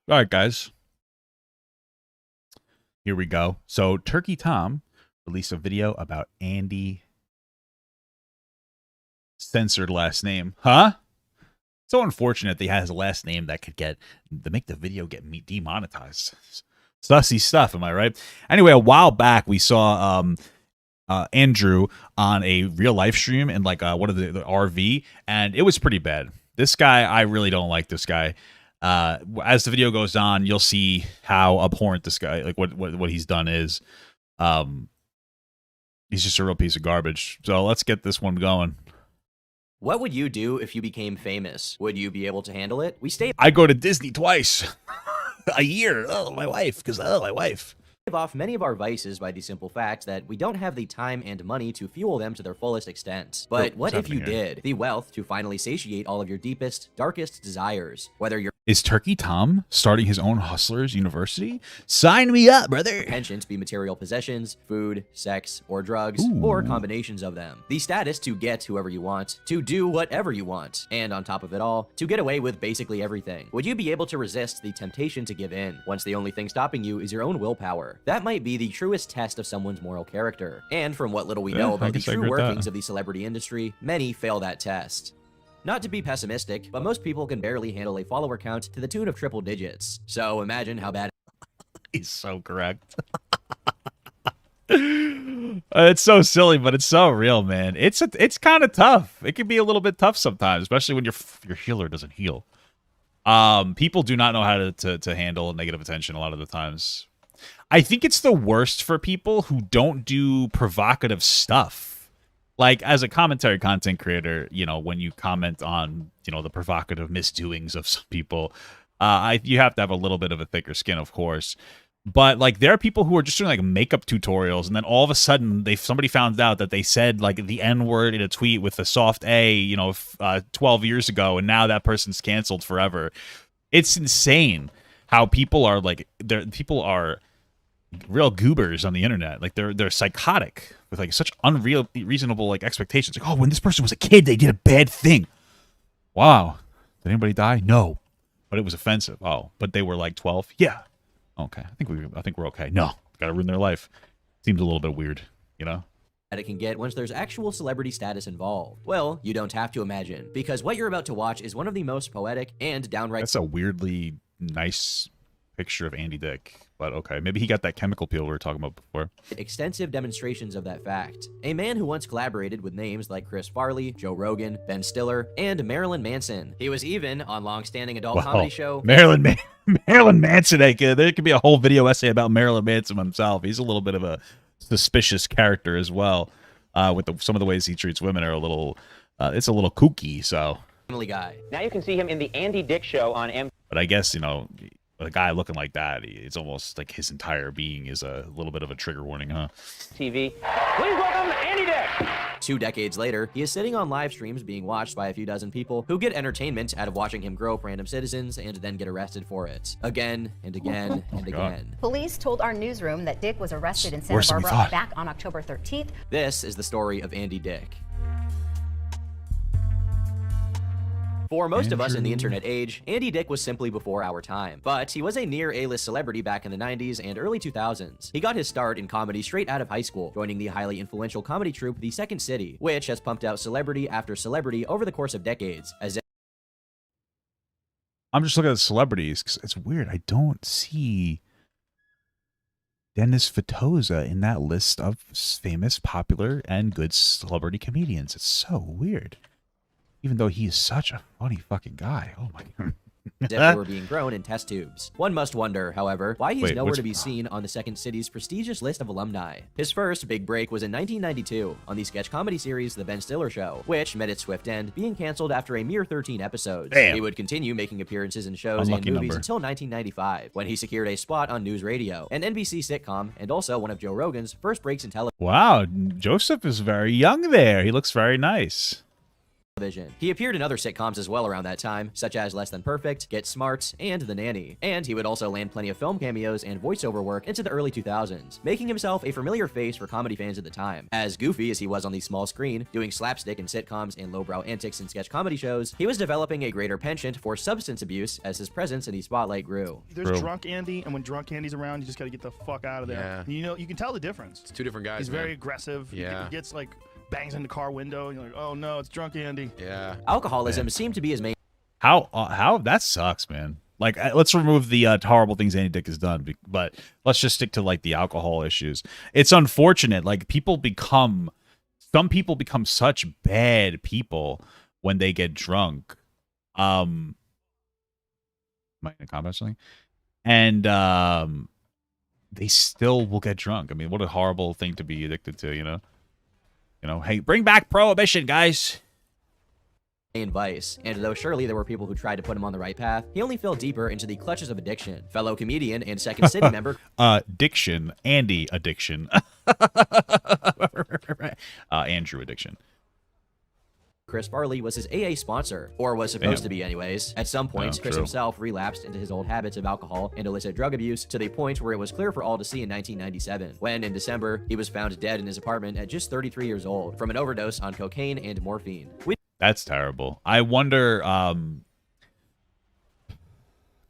All right, guys. Here we go. So Turkey Tom released a video about Andy censored last name. Huh? So unfortunate that he has a last name that could get to make the video get demonetized. Sussy stuff, am I right? Anyway, a while back we saw Andrew on a real live stream in like one of the RV, and it was pretty bad. This guy, I really don't like this guy. As the video goes on, you'll see how abhorrent this guy, like what he's done is. He's just a real piece of garbage. So let's get this one going. What would you do if you became famous? Would you be able to handle it? I go to Disney twice a year. Oh, my wife, because my wife. Off many of our vices by the simple fact that we don't have the time and money to fuel them to their fullest extent. But what if you did? The wealth to finally satiate all of your deepest, darkest desires. Whether you're Is Turkey Tom starting his own Hustlers University? Sign me up, brother. pension to be material possessions, food, sex, or drugs, or combinations of them. The status to get whoever you want, to do whatever you want, and on top of it all, to get away with basically everything. Would you be able to resist the temptation to give in, once the only thing stopping you is your own willpower? That might be the truest test of someone's moral character. And from what little we know about the true workings of the celebrity industry, many fail that test. Not to be pessimistic, but most people can barely handle a follower count to the tune of triple digits. So imagine how bad. He's so correct. It's so silly, but it's so real, man. It's kind of tough. It can be a little bit tough sometimes, especially when your healer doesn't heal. People do not know how to handle negative attention a lot of the times. I think it's the worst for people who don't do provocative stuff. Like, as a commentary content creator, you know, when you comment on, you know, the provocative misdoings of some people, you have to have a little bit of a thicker skin, of course. But, like, there are people who are just doing, like, makeup tutorials, and then all of a sudden, somebody found out that they said, like, the N-word in a tweet with a soft A, you know, 12 years ago, and now that person's canceled forever. It's insane how people are, like, people are real goobers on the internet. Like, they're psychotic with, like, such reasonable, like, expectations. Like, oh, when this person was a kid, they did a bad thing. Wow. Did anybody die? No. But it was offensive. Oh, but they were, like, 12? Yeah. Okay, I think we're okay. No, gotta ruin their life. Seems a little bit weird, you know? It can get once there's actual celebrity status involved. Well, you don't have to imagine, because what you're about to watch is one of the most poetic and downright— That's a weirdly nice picture of Andy Dick. But okay, maybe he got that chemical peel we were talking about before. extensive demonstrations of that fact. A man who once collaborated with names like Chris Farley, Joe Rogan, Ben Stiller, and Marilyn Manson. He was even on long-standing adult comedy show Marilyn Manson. There could be a whole video essay about Marilyn Manson himself. He's a little bit of a suspicious character as well. With some of the ways he treats women are a little, it's a little kooky. So Family Guy. Now you can see him in the Andy Dick Show on MTV. But I guess, you know, a guy looking like that, it's almost like his entire being is a little bit of a trigger warning, huh? Please welcome Andy Dick! 2 decades later, he is sitting on live streams being watched by a few dozen people who get entertainment out of watching him grope random citizens and then get arrested for it. Again and again and again. Police told our newsroom that Dick was arrested in Santa Barbara back on October 13th. This is the story of Andy Dick. For most of us in the internet age, Andy Dick was simply before our time. But he was a near A-list celebrity back in the 90s and early 2000s. He got his start in comedy straight out of high school, joining the highly influential comedy troupe The Second City, which has pumped out celebrity after celebrity over the course of decades. I'm just looking at the celebrities because it's weird. I don't see Dennis Fitoza in that list of famous, popular, and good celebrity comedians. It's so weird. Even though he is such a funny fucking guy. Oh my God. If they were being grown in test tubes. One must wonder, however, why he's nowhere to be seen on the Second City's prestigious list of alumni. His first big break was in 1992 on the sketch comedy series The Ben Stiller Show, which met its swift end, being canceled after a mere 13 episodes. Damn. He would continue making appearances in shows and movies until 1995, when he secured a spot on News Radio, an NBC sitcom, and also one of Joe Rogan's first breaks in television. Wow, Joseph is very young there. He looks very nice. television. He appeared in other sitcoms as well around that time, such as Less Than Perfect, Get Smart, and The Nanny. And he would also land plenty of film cameos and voiceover work into the early 2000s, making himself a familiar face for comedy fans at the time. As goofy as he was on the small screen, doing slapstick in sitcoms and lowbrow antics in sketch comedy shows, he was developing a greater penchant for substance abuse as his presence in the spotlight grew. There's Drunk Andy, and when Drunk Andy's around, you just gotta get the fuck out of there. Yeah. You know, you can tell the difference. It's two different guys. He's man. very aggressive. Yeah. He gets like bangs in the car window, and you're like, oh no, it's Drunk Andy. Yeah. Alcoholism seemed to be his main How that sucks, man. Like, let's remove the horrible things Andy Dick has done, but let's just stick to like the alcohol issues. It's unfortunate. Like, some people become such bad people when they get drunk. Am I in a comment or something? And they still will get drunk. I mean, what a horrible thing to be addicted to, you know? Hey, bring back prohibition, guys. vice, and though surely there were people who tried to put him on the right path, he only fell deeper into the clutches of addiction. Fellow comedian and Second City member Diction, Andy Addiction. Andrew Addiction. Chris Farley was his AA sponsor, or was supposed to be anyways. At some point, Chris himself relapsed into his old habits of alcohol and illicit drug abuse to the point where it was clear for all to see in 1997, when in December, he was found dead in his apartment at just 33 years old from an overdose on cocaine and morphine. That's terrible. I wonder,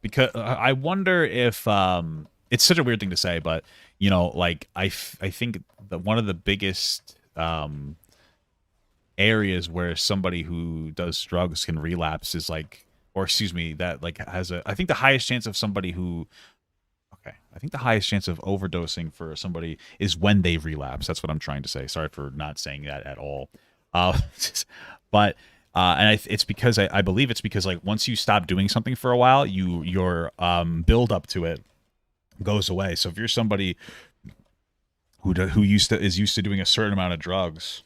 because I wonder if it's such a weird thing to say, but like I think that one of the biggest areas where somebody who does drugs can relapse is like, or excuse me, that like has I think the highest chance of somebody who, I think the highest chance of overdosing for somebody is when they relapse. That's what I'm trying to say. Sorry for not saying that at all. But it's because I believe it's because like once you stop doing something for a while, your build up to it goes away. So if you're somebody who is used to doing a certain amount of drugs,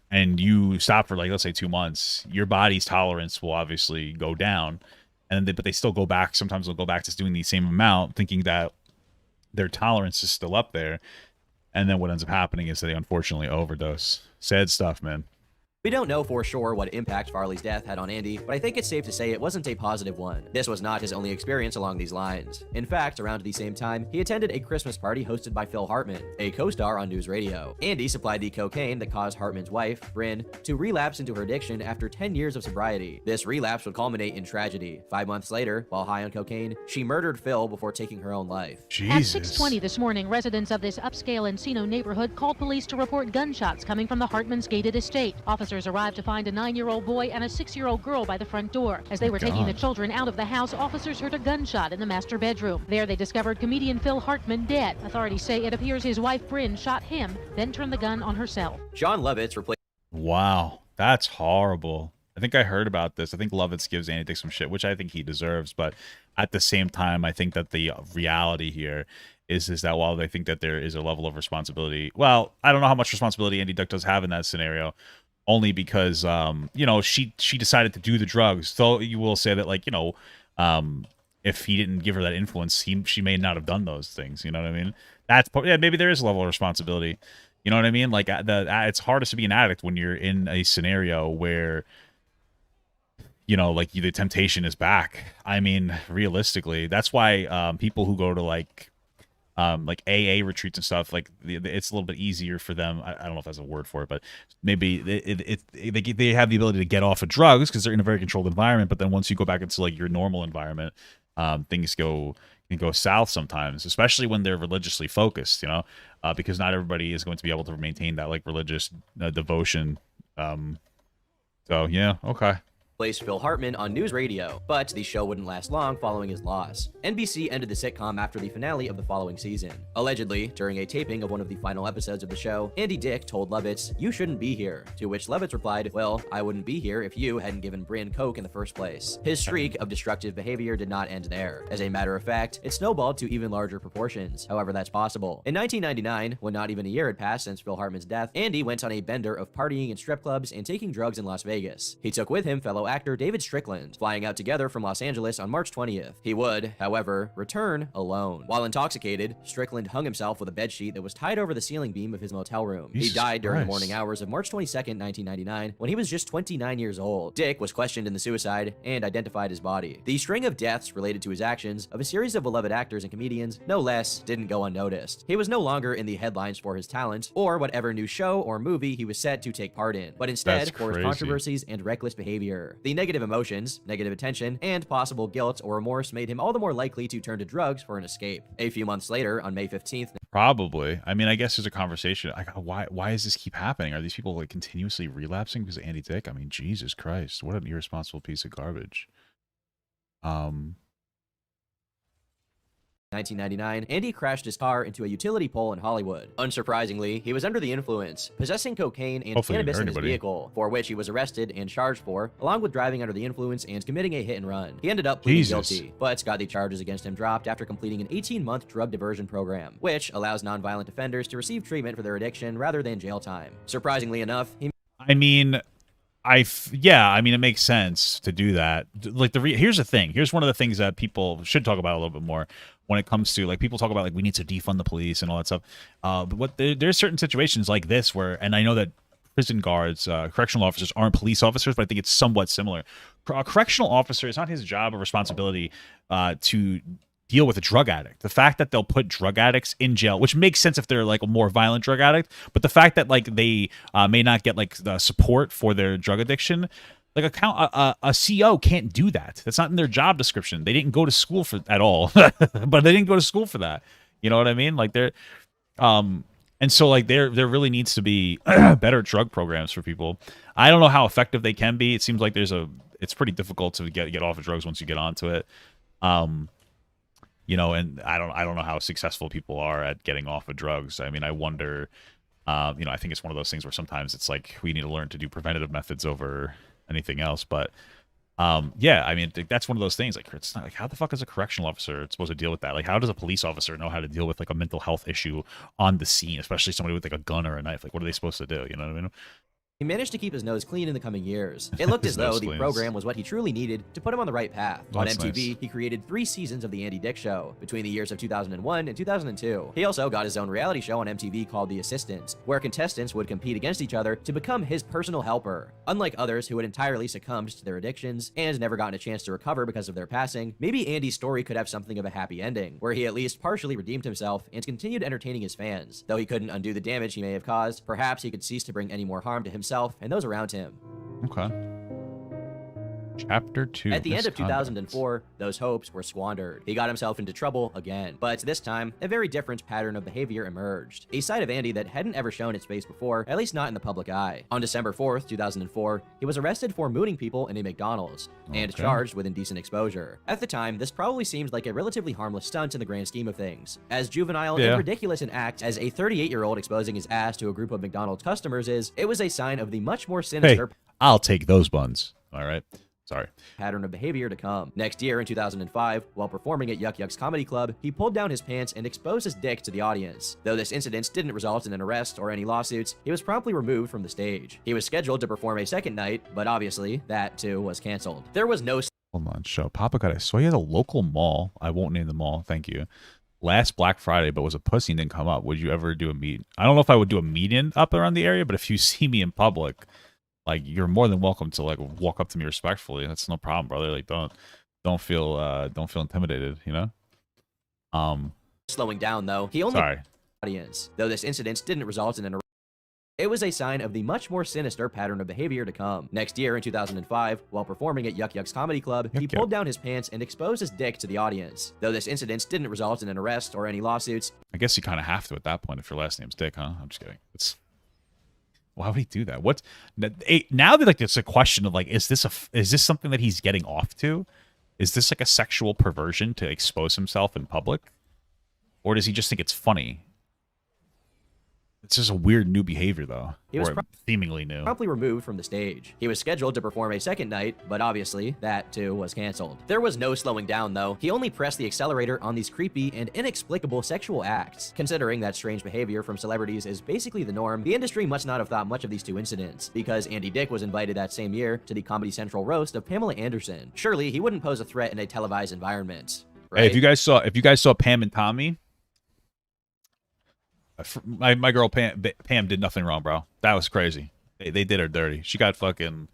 and you stop for like let's say 2 months, your body's tolerance will obviously go down, but they still go back. Sometimes they'll go back to doing the same amount, thinking that their tolerance is still up there. And then what ends up happening is they unfortunately overdose. Sad stuff, man. We don't know for sure what impact Farley's death had on Andy, but I think it's safe to say it wasn't a positive one. This was not his only experience along these lines. In fact, around the same time, he attended a Christmas party hosted by Phil Hartman, a co-star on News Radio. Andy supplied the cocaine that caused Hartman's wife, Bryn, to relapse into her addiction after 10 years of sobriety. This relapse would culminate in tragedy. 5 months later, while high on cocaine, she murdered Phil before taking her own life. Jesus. At 6:20 this morning, residents of this upscale Encino neighborhood called police to report gunshots coming from the Hartman's gated estate. Officers arrived to find a 9-year-old boy and a 6-year-old girl by the front door. As they were taking the children out of the house, officers heard a gunshot in the master bedroom. There they discovered comedian Phil Hartman dead. Authorities say it appears his wife Bryn shot him, then turned the gun on herself. Jon Lovitz replaced. Wow, that's horrible. I think I heard about this. I think Lovitz gives Andy Dick some shit, which I think he deserves. But at the same time, I think that the reality here is that while they think that there is a level of responsibility, well, I don't know how much responsibility Andy Dick does have in that scenario. Only because, she decided to do the drugs. So you will say that, like, if he didn't give her that influence, she may not have done those things. You know what I mean? Maybe there is a level of responsibility. You know what I mean? Like, it's hardest to be an addict when you're in a scenario where, like the temptation is back. I mean, realistically, that's why people who go to like AA retreats and stuff, like it's a little bit easier for them. I don't know if that's a word for it, but maybe they have the ability to get off of drugs because they're in a very controlled environment. But then once you go back into like your normal environment, things can go south sometimes, especially when they're religiously focused, because not everybody is going to be able to maintain that like religious devotion. So yeah, okay. Placed Phil Hartman on News Radio, but the show wouldn't last long following his loss. NBC ended the sitcom after the finale of the following season. Allegedly, during a taping of one of the final episodes of the show, Andy Dick told Lovitz, "You shouldn't be here," to which Lovitz replied, "Well, I wouldn't be here if you hadn't given Bryn coke in the first place." His streak of destructive behavior did not end there. As a matter of fact, it snowballed to even larger proportions, however that's possible. In 1999, when not even a year had passed since Phil Hartman's death, Andy went on a bender of partying in strip clubs and taking drugs in Las Vegas. He took with him fellow fellow actor David Strickland, flying out together from Los Angeles on March 20th. He would, however, return alone. While intoxicated, Strickland hung himself with a bedsheet that was tied over the ceiling beam of his motel room. He died during the morning hours of March 22nd, 1999, when he was just 29 years old. Dick was questioned in the suicide and identified his body. The string of deaths related to his actions of a series of beloved actors and comedians, no less, didn't go unnoticed. He was no longer in the headlines for his talent or whatever new show or movie he was set to take part in, but instead for his controversies and reckless behavior. The negative emotions, negative attention, and possible guilt or remorse made him all the more likely to turn to drugs for an escape. A few months later, on May 15th, probably. I mean, I guess there's a conversation. Why does this keep happening? Are these people like continuously relapsing because of Andy Dick? I mean, Jesus Christ, what an irresponsible piece of garbage. 1999, Andy crashed his car into a utility pole in Hollywood. Unsurprisingly, he was under the influence, possessing cocaine and cannabis in his vehicle, for which he was arrested and charged for, along with driving under the influence and committing a hit and run. He ended up pleading guilty, but got the charges against him dropped after completing an 18-month drug diversion program, which allows nonviolent offenders to receive treatment for their addiction rather than jail time. Surprisingly enough, I mean, it makes sense to do that. Like here's the thing. Here's one of the things that people should talk about a little bit more when it comes to, like, people talk about, like, we need to defund the police and all that stuff. But there's certain situations like this where, and I know that prison guards, correctional officers aren't police officers, but I think it's somewhat similar. A correctional officer, it's not his job or responsibility to deal with a drug addict. The fact that they'll put drug addicts in jail, which makes sense if they're like a more violent drug addict, but the fact that like they may not get like the support for their drug addiction, like a CO can't do that. That's not in their job description. They didn't go to school for at all, but they didn't go to school for that. You know what I mean? Like they're, and so like there really needs to be better drug programs for people. I don't know how effective they can be. It seems like it's pretty difficult to get off of drugs once you get onto it. You know, and I don't know how successful people are at getting off of drugs. I mean, I wonder, you know, I think it's one of those things where sometimes it's like we need to learn to do preventative methods over anything else. But yeah, I mean, that's one of those things. Like, it's not like, how the fuck is a correctional officer supposed to deal with that? Like, how does a police officer know how to deal with like a mental health issue on the scene, especially somebody with like a gun or a knife? Like, what are they supposed to do? You know what I mean? He managed to keep his nose clean in the coming years. It looked as though the program was what he truly needed to put him on the right path. On MTV, he created 3 seasons of The Andy Dick Show between the years of 2001 and 2002. He also got his own reality show on MTV called The Assistants, where contestants would compete against each other to become his personal helper. Unlike others who had entirely succumbed to their addictions and never gotten a chance to recover because of their passing, maybe Andy's story could have something of a happy ending, where he at least partially redeemed himself and continued entertaining his fans. Though he couldn't undo the damage he may have caused, perhaps he could cease to bring any more harm to himself and those around him. Okay. Chapter 2. At the end of 2004, those hopes were squandered. He got himself into trouble again, but this time, a very different pattern of behavior emerged. A side of Andy that hadn't ever shown its face before, at least not in the public eye. On December 4th, 2004, he was arrested for mooning people in a McDonald's and charged with indecent exposure. At the time, this probably seemed like a relatively harmless stunt in the grand scheme of things. As juvenile and ridiculous an act as a 38-year-old exposing his ass to a group of McDonald's customers is, it was a sign of the much more sinister... Hey, I'll take those buns. All right. Sorry. Pattern of behavior to come. Next year, in 2005, while performing at Yuck Yuck's Comedy Club, he pulled down his pants and exposed his dick to the audience. Though this incident didn't result in an arrest or any lawsuits, he was promptly removed from the stage. He was scheduled to perform a second night, but obviously, that too was canceled. There was no... Hold on, show. Papa got I saw you at a local mall. I won't name the mall, thank you. Last Black Friday, but was a pussy and didn't come up. Would you ever do a meet? I don't know if I would do a meet-in up around the area, but if you see me in public... like, you're more than welcome to like walk up to me respectfully. That's no problem, brother. Like, don't feel intimidated, you know. Slowing down though, he only audience. Though this incident didn't result in an arrest, it was a sign of the much more sinister pattern of behavior to come. Next year, in 2005, while performing at Yuck Yuck's Comedy Club, he pulled down his pants and exposed his dick to the audience. Though this incident didn't result in an arrest or any lawsuits. I guess you kind of have to at that point if your last name's Dick, huh? I'm just kidding. Why would he do that? What now that like it's a question of like, is this something that he's getting off to? Is this like a sexual perversion to expose himself in public? Or does he just think it's funny? It's just a weird new behavior, though. He was or seemingly new. promptly removed from the stage. He was scheduled to perform a second night, but obviously, that too was canceled. There was no slowing down, though. He only pressed the accelerator on these creepy and inexplicable sexual acts. Considering that strange behavior from celebrities is basically the norm, the industry must not have thought much of these two incidents, because Andy Dick was invited that same year to the Comedy Central roast of Pamela Anderson. Surely, he wouldn't pose a threat in a televised environment, right? Hey, if you guys saw Pam and Tommy, my girl Pam did nothing wrong, bro. That was crazy. They did her dirty. She got fucking.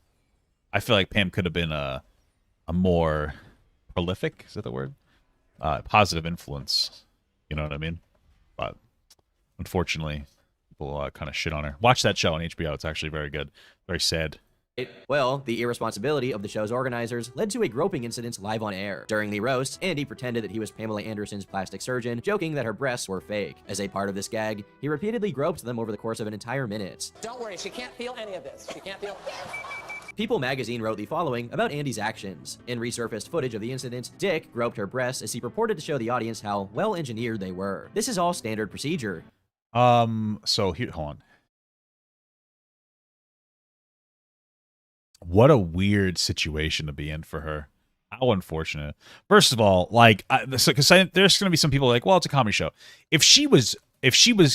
I feel like Pam could have been a more prolific. Is that the word? Positive influence. You know what I mean? But unfortunately, people kind of shit on her. Watch that show on HBO. It's actually very good. Very sad. Well, the irresponsibility of the show's organizers led to a groping incident live on air. During the roast, Andy pretended that he was Pamela Anderson's plastic surgeon, joking that her breasts were fake. As a part of this gag, he repeatedly groped them over the course of an entire minute. Don't worry, she can't feel any of this. She can't feel... People magazine wrote the following about Andy's actions. In resurfaced footage of the incident, Dick groped her breasts as he purported to show the audience how well-engineered they were. This is all standard procedure. So here, hold on. What a weird situation to be in for her. How unfortunate. First of all, like, because there's going to be some people like, well, it's a comedy show. If she was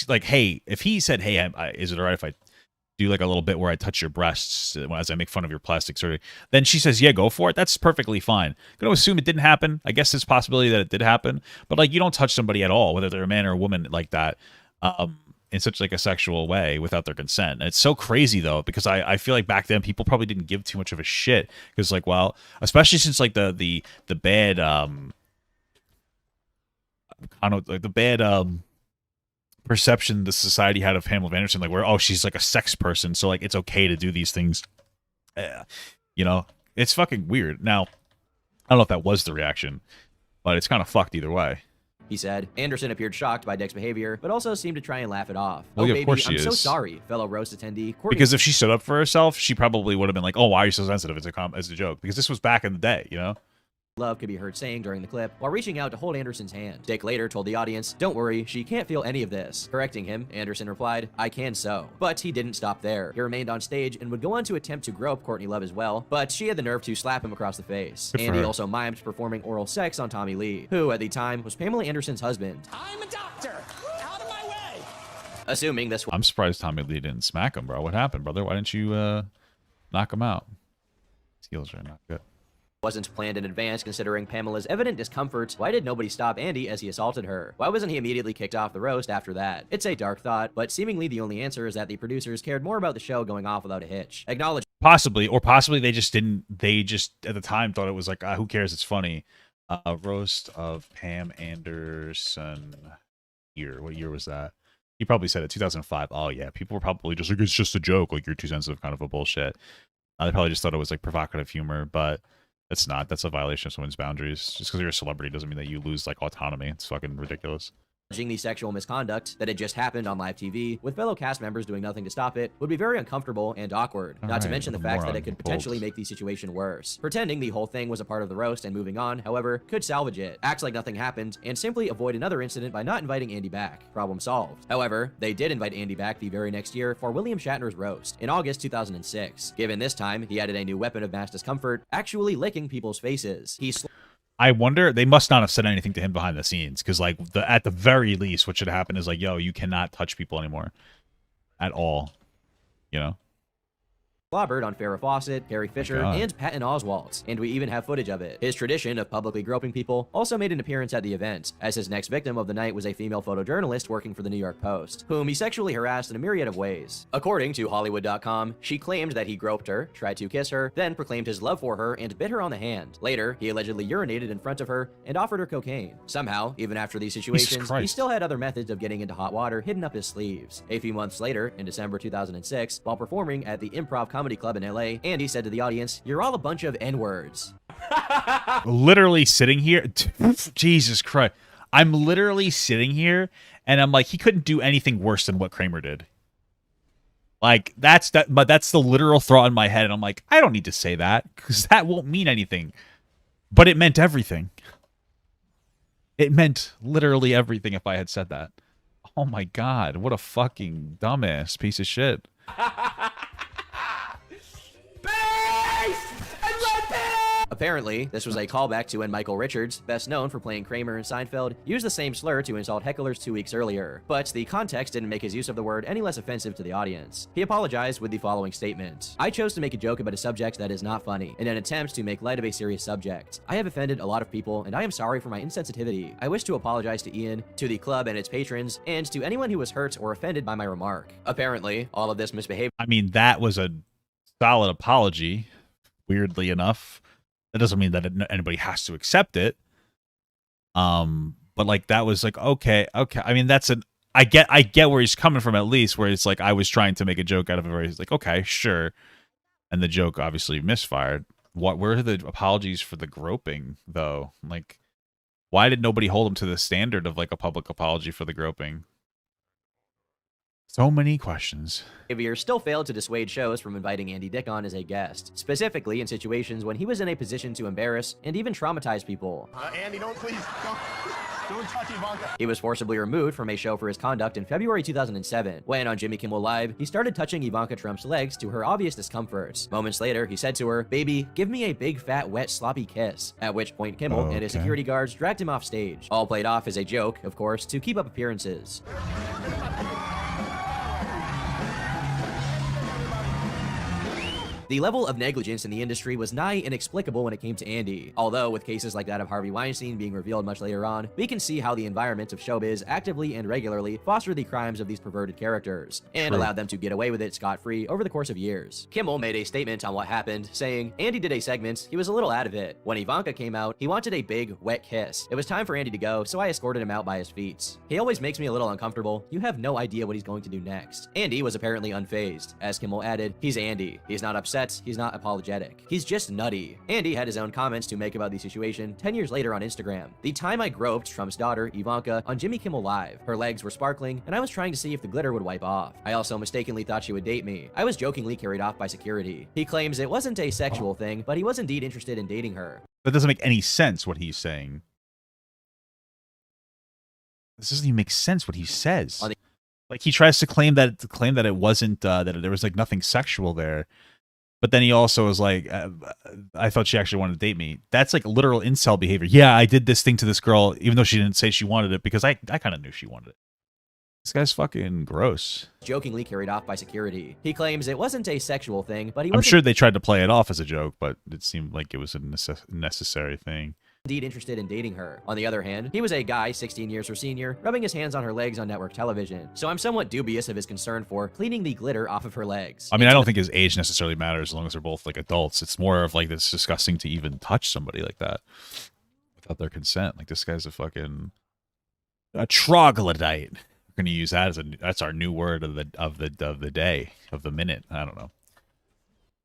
like, hey, if he said, hey, is it all right if I do like a little bit where I touch your breasts as I make fun of your plastic surgery, then she says, yeah, go for it. That's perfectly fine. I'm going to assume it didn't happen. I guess there's a possibility that it did happen, but like, you don't touch somebody at all, whether they're a man or a woman, like that, in such like a sexual way without their consent. And it's so crazy though, because I feel like back then people probably didn't give too much of a shit, because like, well, especially since like the bad perception the society had of Pamela Anderson, like where, oh, she's like a sex person, so like it's okay to do these things. You know, it's fucking weird. Now, I don't know if that was the reaction, but it's kind of fucked either way. He said. Anderson appeared shocked by Dick's behavior, but also seemed to try and laugh it off. Well, Oh, yeah, of baby, course she I'm so is. sorry, fellow roast attendee. Courtney Because if she stood up for herself, she probably would have been like, oh, why are you so sensitive? It's a joke. Because this was back in the day, you know? Love could be heard saying during the clip while reaching out to hold Anderson's hand. Dick later told the audience, don't worry, she can't feel any of this. Correcting him, Anderson replied, I can so. But he didn't stop there. He remained on stage and would go on to attempt to grope Courtney Love as well, but she had the nerve to slap him across the face. Good for Andy her. also mimed performing oral sex on Tommy Lee, who at the time was Pamela Anderson's husband. I'm a doctor! Out of my way! Assuming this I'm surprised Tommy Lee didn't smack him, bro. What happened, brother? Why didn't you knock him out? His heels are not good. wasn't planned in advance, considering Pamela's evident discomfort. Why did nobody stop Andy as he assaulted her? Why wasn't he immediately kicked off the roast after that? It's a dark thought, but seemingly the only answer is that the producers cared more about the show going off without a hitch. Possibly they just didn't. They just at the time thought it was like, who cares? It's funny. Roast of Pam Anderson. What year was that? He probably said it 2005. Oh yeah, people were probably just like, it's just a joke. Like, you're too sensitive, kind of a bullshit. They probably just thought it was like provocative humor, but it's not. That's a violation of someone's boundaries. Just because you're a celebrity doesn't mean that you lose like autonomy. It's fucking ridiculous. The sexual misconduct that had just happened on live TV, with fellow cast members doing nothing to stop it, would be very uncomfortable and awkward, not to mention the fact that it could potentially make the situation worse. Pretending the whole thing was a part of the roast and moving on, however, could salvage it, act like nothing happened, and simply avoid another incident by not inviting Andy back. Problem solved. However, they did invite Andy back the very next year for William Shatner's roast, in August 2006. Given this time, he added a new weapon of mass discomfort, actually licking people's faces. I wonder, they must not have said anything to him behind the scenes, because like at the very least what should happen is like, yo, you cannot touch people anymore at all, you know? Slobbered on Farrah Fawcett, Carrie Fisher, and Patton Oswalt, and we even have footage of it. His tradition of publicly groping people also made an appearance at the event, as his next victim of the night was a female photojournalist working for the New York Post, whom he sexually harassed in a myriad of ways. According to Hollywood.com, she claimed that he groped her, tried to kiss her, then proclaimed his love for her and bit her on the hand. Later, he allegedly urinated in front of her and offered her cocaine. Somehow, even after these situations, he still had other methods of getting into hot water hidden up his sleeves. A few months later, in December 2006, while performing at the Improv Comedy Club in LA, Andy said to the audience, "You're all a bunch of N-words." Literally sitting here, Jesus Christ. I'm literally sitting here and I'm like, he couldn't do anything worse than what Kramer did. Like, but that's the literal thought in my head, and I'm like, I don't need to say that, because that won't mean anything. But it meant everything. It meant literally everything if I had said that. Oh my god, what a fucking dumbass piece of shit. Apparently, this was a callback to when Michael Richards, best known for playing Kramer in Seinfeld, used the same slur to insult hecklers 2 weeks earlier, but the context didn't make his use of the word any less offensive to the audience. He apologized with the following statement: "I chose to make a joke about a subject that is not funny, in an attempt to make light of a serious subject. I have offended a lot of people, and I am sorry for my insensitivity. I wish to apologize to Ian, to the club and its patrons, and to anyone who was hurt or offended by my remark." Apparently, all of this misbehavior— I mean, that was a solid apology, weirdly enough. That doesn't mean that anybody has to accept it. But like that was like okay. I mean, that's an I get where he's coming from, at least, where it's like I was trying to make a joke out of it. Where he's like, okay, sure, and the joke obviously misfired. Where are the apologies for the groping though? Like, why did nobody hold him to the standard of like a public apology for the groping? So many questions. Xavier still failed to dissuade shows from inviting Andy Dick on as a guest, specifically in situations when he was in a position to embarrass and even traumatize people. Andy, don't touch Ivanka. He was forcibly removed from a show for his conduct in February 2007, when on Jimmy Kimmel Live, he started touching Ivanka Trump's legs to her obvious discomfort. Moments later, he said to her, "Baby, give me a big fat wet sloppy kiss," at which point Kimmel and his security guards dragged him off stage. All played off as a joke, of course, to keep up appearances. The level of negligence in the industry was nigh inexplicable when it came to Andy. Although, with cases like that of Harvey Weinstein being revealed much later on, we can see how the environment of showbiz actively and regularly fostered the crimes of these perverted characters, and allowed them to get away with it scot-free over the course of years. Kimmel made a statement on what happened, saying, "Andy did a segment, he was a little out of it. When Ivanka came out, he wanted a big, wet kiss. It was time for Andy to go, so I escorted him out by his feet. He always makes me a little uncomfortable. You have no idea what he's going to do next." Andy was apparently unfazed. As Kimmel added, "He's Andy. He's not upset. He's not apologetic. He's just nutty." Andy had his own comments to make about the situation 10 years later on Instagram. "The time I groped Trump's daughter, Ivanka, on Jimmy Kimmel Live. Her legs were sparkling, and I was trying to see if the glitter would wipe off. I also mistakenly thought she would date me. I was jokingly carried off by security." He claims it wasn't a sexual thing, but he was indeed interested in dating her. That doesn't make any sense, what he's saying. This doesn't even make sense, what he says. Like, he tries to claim that it wasn't, that there was like nothing sexual there. But then he also was like, I thought she actually wanted to date me. That's like literal incel behavior. Yeah, I did this thing to this girl, even though she didn't say she wanted it, because I kind of knew she wanted it. This guy's fucking gross. Jokingly carried off by security. He claims it wasn't a sexual thing, but I'm sure they tried to play it off as a joke, but it seemed like it was a necessary thing. Indeed interested in dating her. On the other hand, he was a guy 16 years her senior, rubbing his hands on her legs on network television. So I'm somewhat dubious of his concern for cleaning the glitter off of her legs. I mean, I don't think his age necessarily matters as long as they're both like adults. It's more of like, it's disgusting to even touch somebody like that without their consent. Like, this guy's a fucking troglodyte. We're gonna use that as that's our new word of the day, of the minute. I don't know.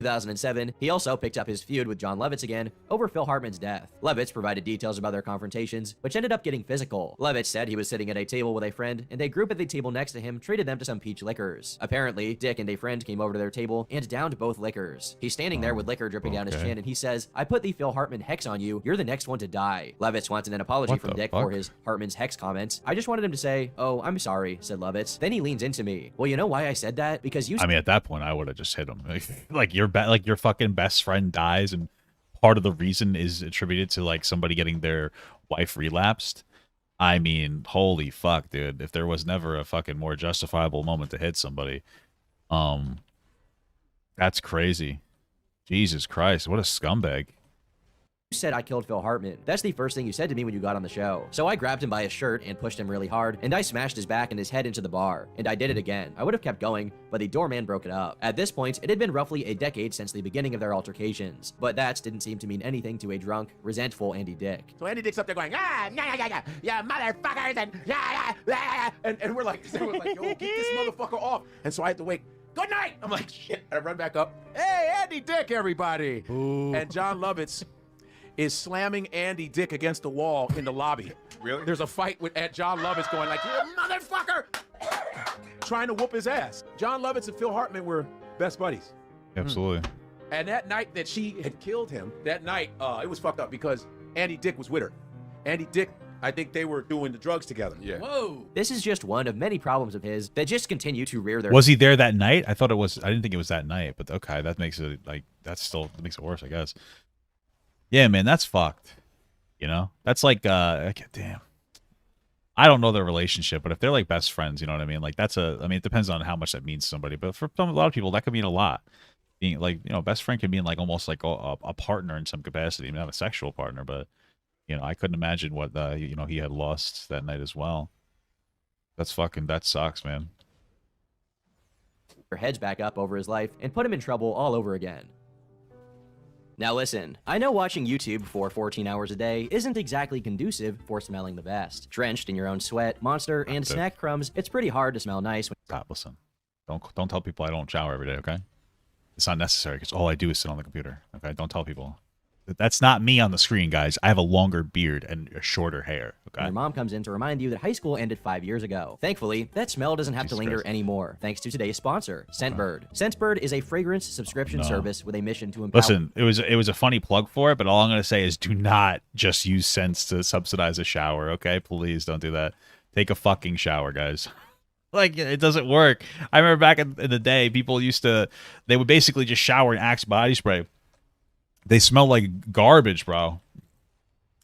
2007, he also picked up his feud with Jon Lovitz again over Phil Hartman's death. Lovitz provided details about their confrontations, which ended up getting physical. Lovitz said he was sitting at a table with a friend, and a group at the table next to him treated them to some peach liquors. Apparently, Dick and a friend came over to their table and downed both liquors. He's standing there with liquor dripping down his chin, and he says, "I put the Phil Hartman hex on you. You're the next one to die." Lovitz wanted an apology from Dick for his Hartman's hex comment. "I just wanted him to say, 'Oh, I'm sorry,'" said Lovitz. Then he leans into me. "Well, you know why I said that? Because you—" I mean, at that point, I would have just hit him. Like your fucking best friend dies, and part of the reason is attributed to like somebody getting their wife relapsed. I mean, holy fuck, dude. If there was never a fucking more justifiable moment to hit somebody, that's crazy. Jesus Christ, what a scumbag. "You said I killed Phil Hartman. That's the first thing you said to me when you got on the show." So I grabbed him by his shirt and pushed him really hard, and I smashed his back and his head into the bar. And I did it again. I would have kept going, but the doorman broke it up. At this point, it had been roughly a decade since the beginning of their altercations, but that didn't seem to mean anything to a drunk, resentful Andy Dick. So Andy Dick's up there going, yeah, motherfuckers, and we're like, yo, get this motherfucker off. And so I had to wait. "Good night." I'm like, shit. And I run back up. "Hey, Andy Dick, everybody." Ooh. And Jon Lovitz is slamming Andy Dick against the wall in the lobby. Really? There's a fight at Jon Lovitz going like, "You motherfucker!" trying to whoop his ass. Jon Lovitz and Phil Hartman were best buddies. Absolutely. And that night that she had killed him, that night, it was fucked up because Andy Dick was with her. Andy Dick I think they were doing the drugs together. Yeah. Whoa. This is just one of many problems of his that just continue to rear their... Was he there that night? I thought it was. I didn't think it was that night, but okay, that makes it like that makes it worse, I guess. Yeah, man, that's fucked. You know, that's like damn. I don't know their relationship, but if they're like best friends, you know what I mean? Like I mean, it depends on how much that means to somebody, but for a lot of people, that could mean a lot. Being like, you know, best friend can mean like almost like a partner in some capacity, not a sexual partner, but you know, I couldn't imagine what you know, he had lost that night as well. That sucks, man. Their heads back up over his life and put him in trouble all over again. Now listen, I know watching YouTube for 14 hours a day isn't exactly conducive for smelling the best. Drenched in your own sweat, monster, and snack crumbs, it's pretty hard to smell nice when... Stop, listen. Don't tell people I don't shower every day, okay? It's not necessary because all I do is sit on the computer, okay? Don't tell people. That's not me on the screen, guys. I have a longer beard and a shorter hair, okay? Your mom comes in to remind you that high school ended 5 years ago. Thankfully, that smell doesn't have to linger anymore, thanks to today's sponsor, Scentbird. Scentbird is a fragrance subscription service with a mission to empower... Listen, it was a funny plug for it, but all I'm going to say is do not just use scents to subsidize a shower, okay? Please don't do that. Take a fucking shower, guys. Like, it doesn't work. I remember back in the day, people they would basically just shower in Axe body spray. They smell like garbage, bro.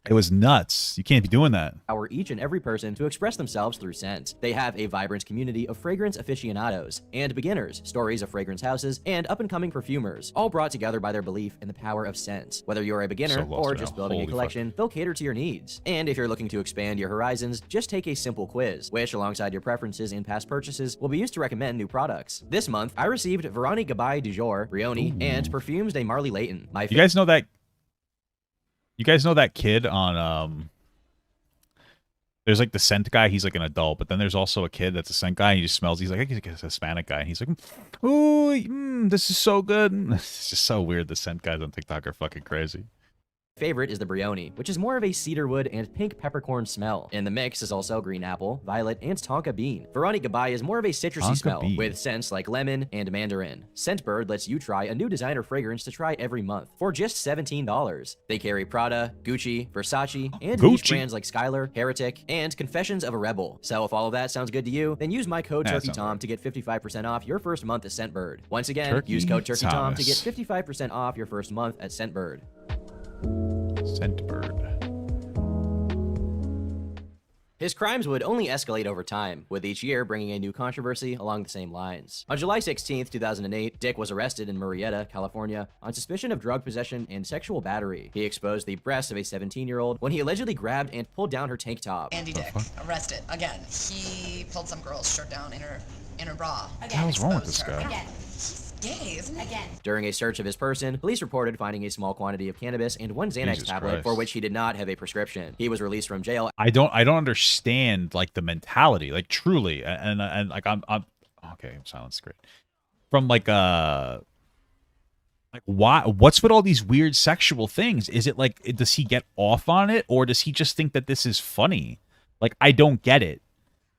It was nuts. You can't be doing that. Each and every person to express themselves through scent. They have a vibrant community of fragrance aficionados and beginners, stories of fragrance houses, and up-and-coming perfumers, all brought together by their belief in the power of scent. Whether you're a beginner or just building a collection, they'll cater to your needs. And if you're looking to expand your horizons, just take a simple quiz, which, alongside your preferences and past purchases, will be used to recommend new products. This month, I received Veronique Gabai du Jour, Brioni, and Perfumes de Marley Layton. You guys know that? You guys know that kid on there's like the scent guy, he's like an adult, but then there's also a kid that's a scent guy, he just smells, he's like a Hispanic guy, and he's like, ooh, this is so good. It's just so weird. The scent guys on TikTok are fucking crazy. Favorite is the Brioni, which is more of a cedarwood and pink peppercorn smell. In the mix is also green apple, violet, and tonka bean. Veronique Gabai is more of a citrusy smell, with scents like lemon and mandarin. Scentbird lets you try a new designer fragrance to try every month for just $17. They carry Prada, Gucci, Versace, and niche brands like Skylar, Heretic, and Confessions of a Rebel. So if all of that sounds good to you, then use my code TurkeyTom to get 55% off your first month at Scentbird. Once again, use code TurkeyTom to get 55% off your first month at Scentbird. Scentbird. His crimes would only escalate over time, with each year bringing a new controversy along the same lines. On July 16, 2008, Dick was arrested in Murrieta, California, on suspicion of drug possession and sexual battery. He exposed the breasts of a 17-year-old when he allegedly grabbed and pulled down her tank top. Andy Dick, arrested. Again, he pulled some girl's shirt down in her bra. What the hell's wrong with this guy? Again. Gay, isn't it? Again. During a search of his person, police reported finding a small quantity of cannabis and one Xanax tablet for which he did not have a prescription. He was released from jail. I don't understand like the mentality, like truly, and like I'm okay. Silence, great. From like why? What's with all these weird sexual things? Is it like, does he get off on it, or does he just think that this is funny? Like, I don't get it.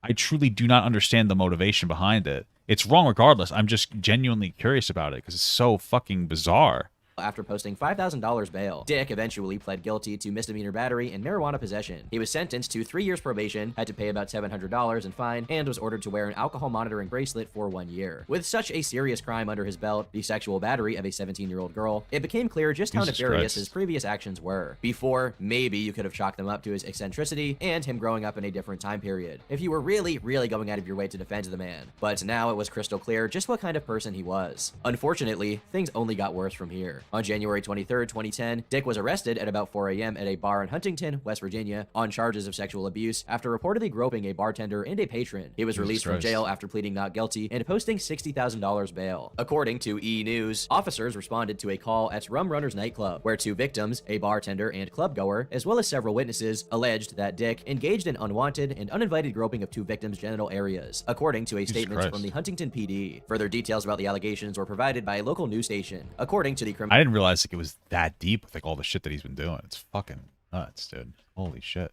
I truly do not understand the motivation behind it. It's wrong regardless. I'm just genuinely curious about it because it's so fucking bizarre. After posting $5,000 bail, Dick eventually pled guilty to misdemeanor battery and marijuana possession. He was sentenced to 3 years probation, had to pay about $700 in fine, and was ordered to wear an alcohol monitoring bracelet for 1 year. With such a serious crime under his belt, the sexual battery of a 17-year-old girl, it became clear just how nefarious his previous actions were. Before, maybe you could have chalked them up to his eccentricity and him growing up in a different time period, if you were really going out of your way to defend the man. But now it was crystal clear just what kind of person he was. Unfortunately, things only got worse from here. On January 23, 2010, Dick was arrested at about 4 a.m. at a bar in Huntington, West Virginia, on charges of sexual abuse after reportedly groping a bartender and a patron. He was released from jail after pleading not guilty and posting $60,000 bail. According to E! News, officers responded to a call at Rum Runners nightclub, where 2 victims, a bartender and clubgoer, as well as several witnesses, alleged that Dick engaged in unwanted and uninvited groping of 2 victims' genital areas, according to a statement from the Huntington PD. Further details about the allegations were provided by a local news station. According to the criminal... I didn't realize like it was that deep with like all the shit that he's been doing. It's fucking nuts, dude. Holy shit.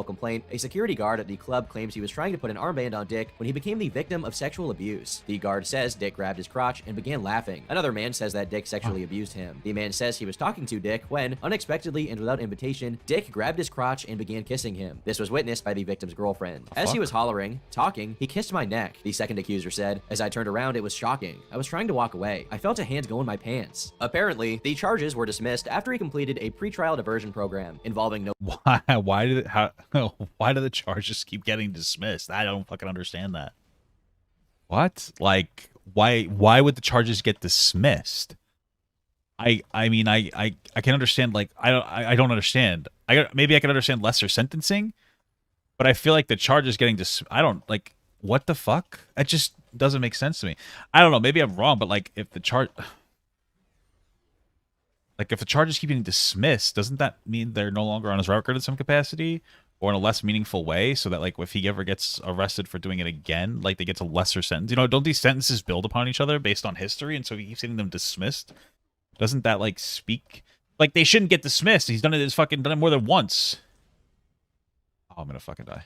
complaint, a security guard at the club claims he was trying to put an armband on Dick when he became the victim of sexual abuse. The guard says Dick grabbed his crotch and began laughing. Another man says that Dick sexually abused him. The man says he was talking to Dick when, unexpectedly and without invitation, Dick grabbed his crotch and began kissing him. This was witnessed by the victim's girlfriend. As he was hollering, talking, he kissed my neck, the second accuser said. As I turned around, it was shocking. I was trying to walk away. I felt a hand go in my pants. Apparently, the charges were dismissed after he completed a pretrial diversion program involving no why do the charges keep getting dismissed? I don't fucking understand that. What? Like, why would the charges get dismissed? I mean I can understand, like, I don't understand. Maybe I can understand lesser sentencing, but I feel like the charges getting I don't, like, what the fuck? It just doesn't make sense to me. I don't know, maybe I'm wrong, but like if the charges keep getting dismissed, doesn't that mean they're no longer on his record in some capacity or in a less meaningful way, so that, like, if he ever gets arrested for doing it again, like, they get a lesser sentence? You know, don't these sentences build upon each other based on history, and so he keeps getting them dismissed? Doesn't that, like, speak, like, they shouldn't get dismissed? He's done it more than once. Oh, I'm gonna fucking die.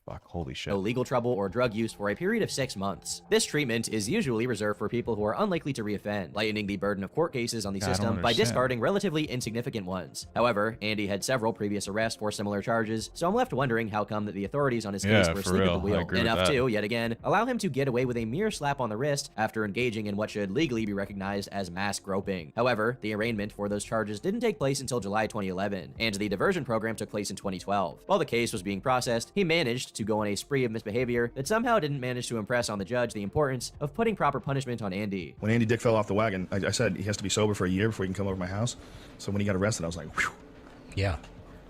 Fuck, holy shit. No legal trouble or drug use for a period of 6 months. This treatment is usually reserved for people who are unlikely to reoffend, lightening the burden of court cases on the system by discarding relatively insignificant ones. However, Andy had several previous arrests for similar charges, so I'm left wondering how come that the authorities on his case were asleep at the wheel. Enough to, yet again, allow him to get away with a mere slap on the wrist after engaging in what should legally be recognized as mass groping. However, the arraignment for those charges didn't take place until July 2011, and the diversion program took place in 2012. While the case was being processed, he managed to go on a spree of misbehavior that somehow didn't manage to impress on the judge the importance of putting proper punishment on Andy. When Andy Dick fell off the wagon, I said he has to be sober for a year before he can come over to my house. So when he got arrested, I was like, whew. Yeah.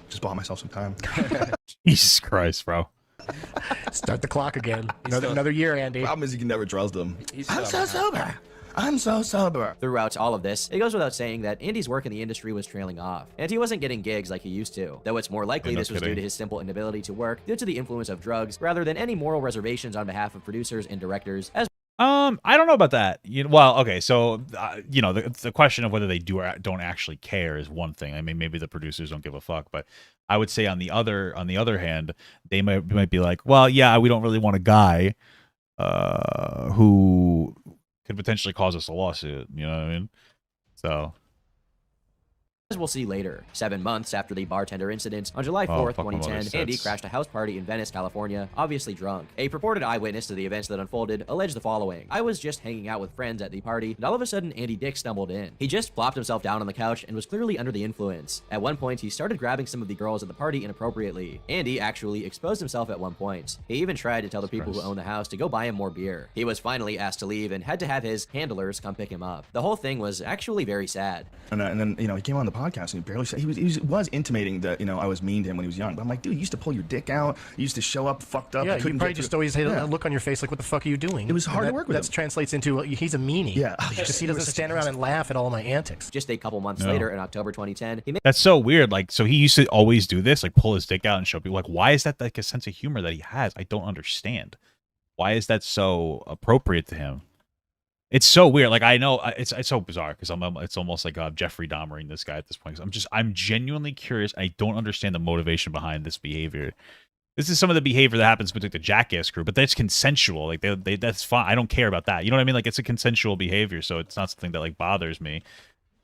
Just bought myself some time. Jesus Christ, bro. Start the clock again. Another year, Andy. The problem is you can never trust him. I'm so sober. I'm so sober. Throughout all of this, it goes without saying that Andy's work in the industry was trailing off, and he wasn't getting gigs like he used to, though it's more likely this was due to his simple inability to work due to the influence of drugs rather than any moral reservations on behalf of producers and directors. I don't know about that. Well, okay, so you know, the question of whether they do or don't actually care is one thing. I mean, maybe the producers don't give a fuck, but I would say on the other hand, they might be like, well, yeah, we don't really want a guy who could potentially cause us a lawsuit. You know what I mean? So, as we'll see later, 7 months after the bartender incident, on July 4th, 2010, Andy crashed a house party in Venice, California, obviously drunk. A purported eyewitness to the events that unfolded alleged the following: I was just hanging out with friends at the party, and all of a sudden Andy Dick stumbled in. He just plopped himself down on the couch and was clearly under the influence. At one point, he started grabbing some of the girls at the party inappropriately. Andy actually exposed himself at one point. He even tried to tell the people who owned the house to go buy him more beer. He was finally asked to leave and had to have his handlers come pick him up. The whole thing was actually very sad. And then, you know, he came on the podcast and he barely said, he was intimating that, you know, I was mean to him when he was young. But I'm like, dude, you used to pull your dick out. You used to show up fucked up. Yeah, you probably just always had a look on your face like, what the fuck are you doing? It was hard to work with him. That translates into, he's a meanie. Yeah. Just he doesn't stand around and laugh at all my antics. Just a couple months later, in October 2010, he that's so weird. Like, so he used to always do this, like pull his dick out and show people. Like, why is that like a sense of humor that he has? I don't understand. Why is that so appropriate to him? It's so weird. Like, I know it's so bizarre because it's almost like Jeffrey Dahmering this guy at this point. I'm genuinely curious. I don't understand the motivation behind this behavior. This is some of the behavior that happens between the Jackass crew, but that's consensual. Like, that's fine. I don't care about that. You know what I mean? Like, it's a consensual behavior, so it's not something that like bothers me.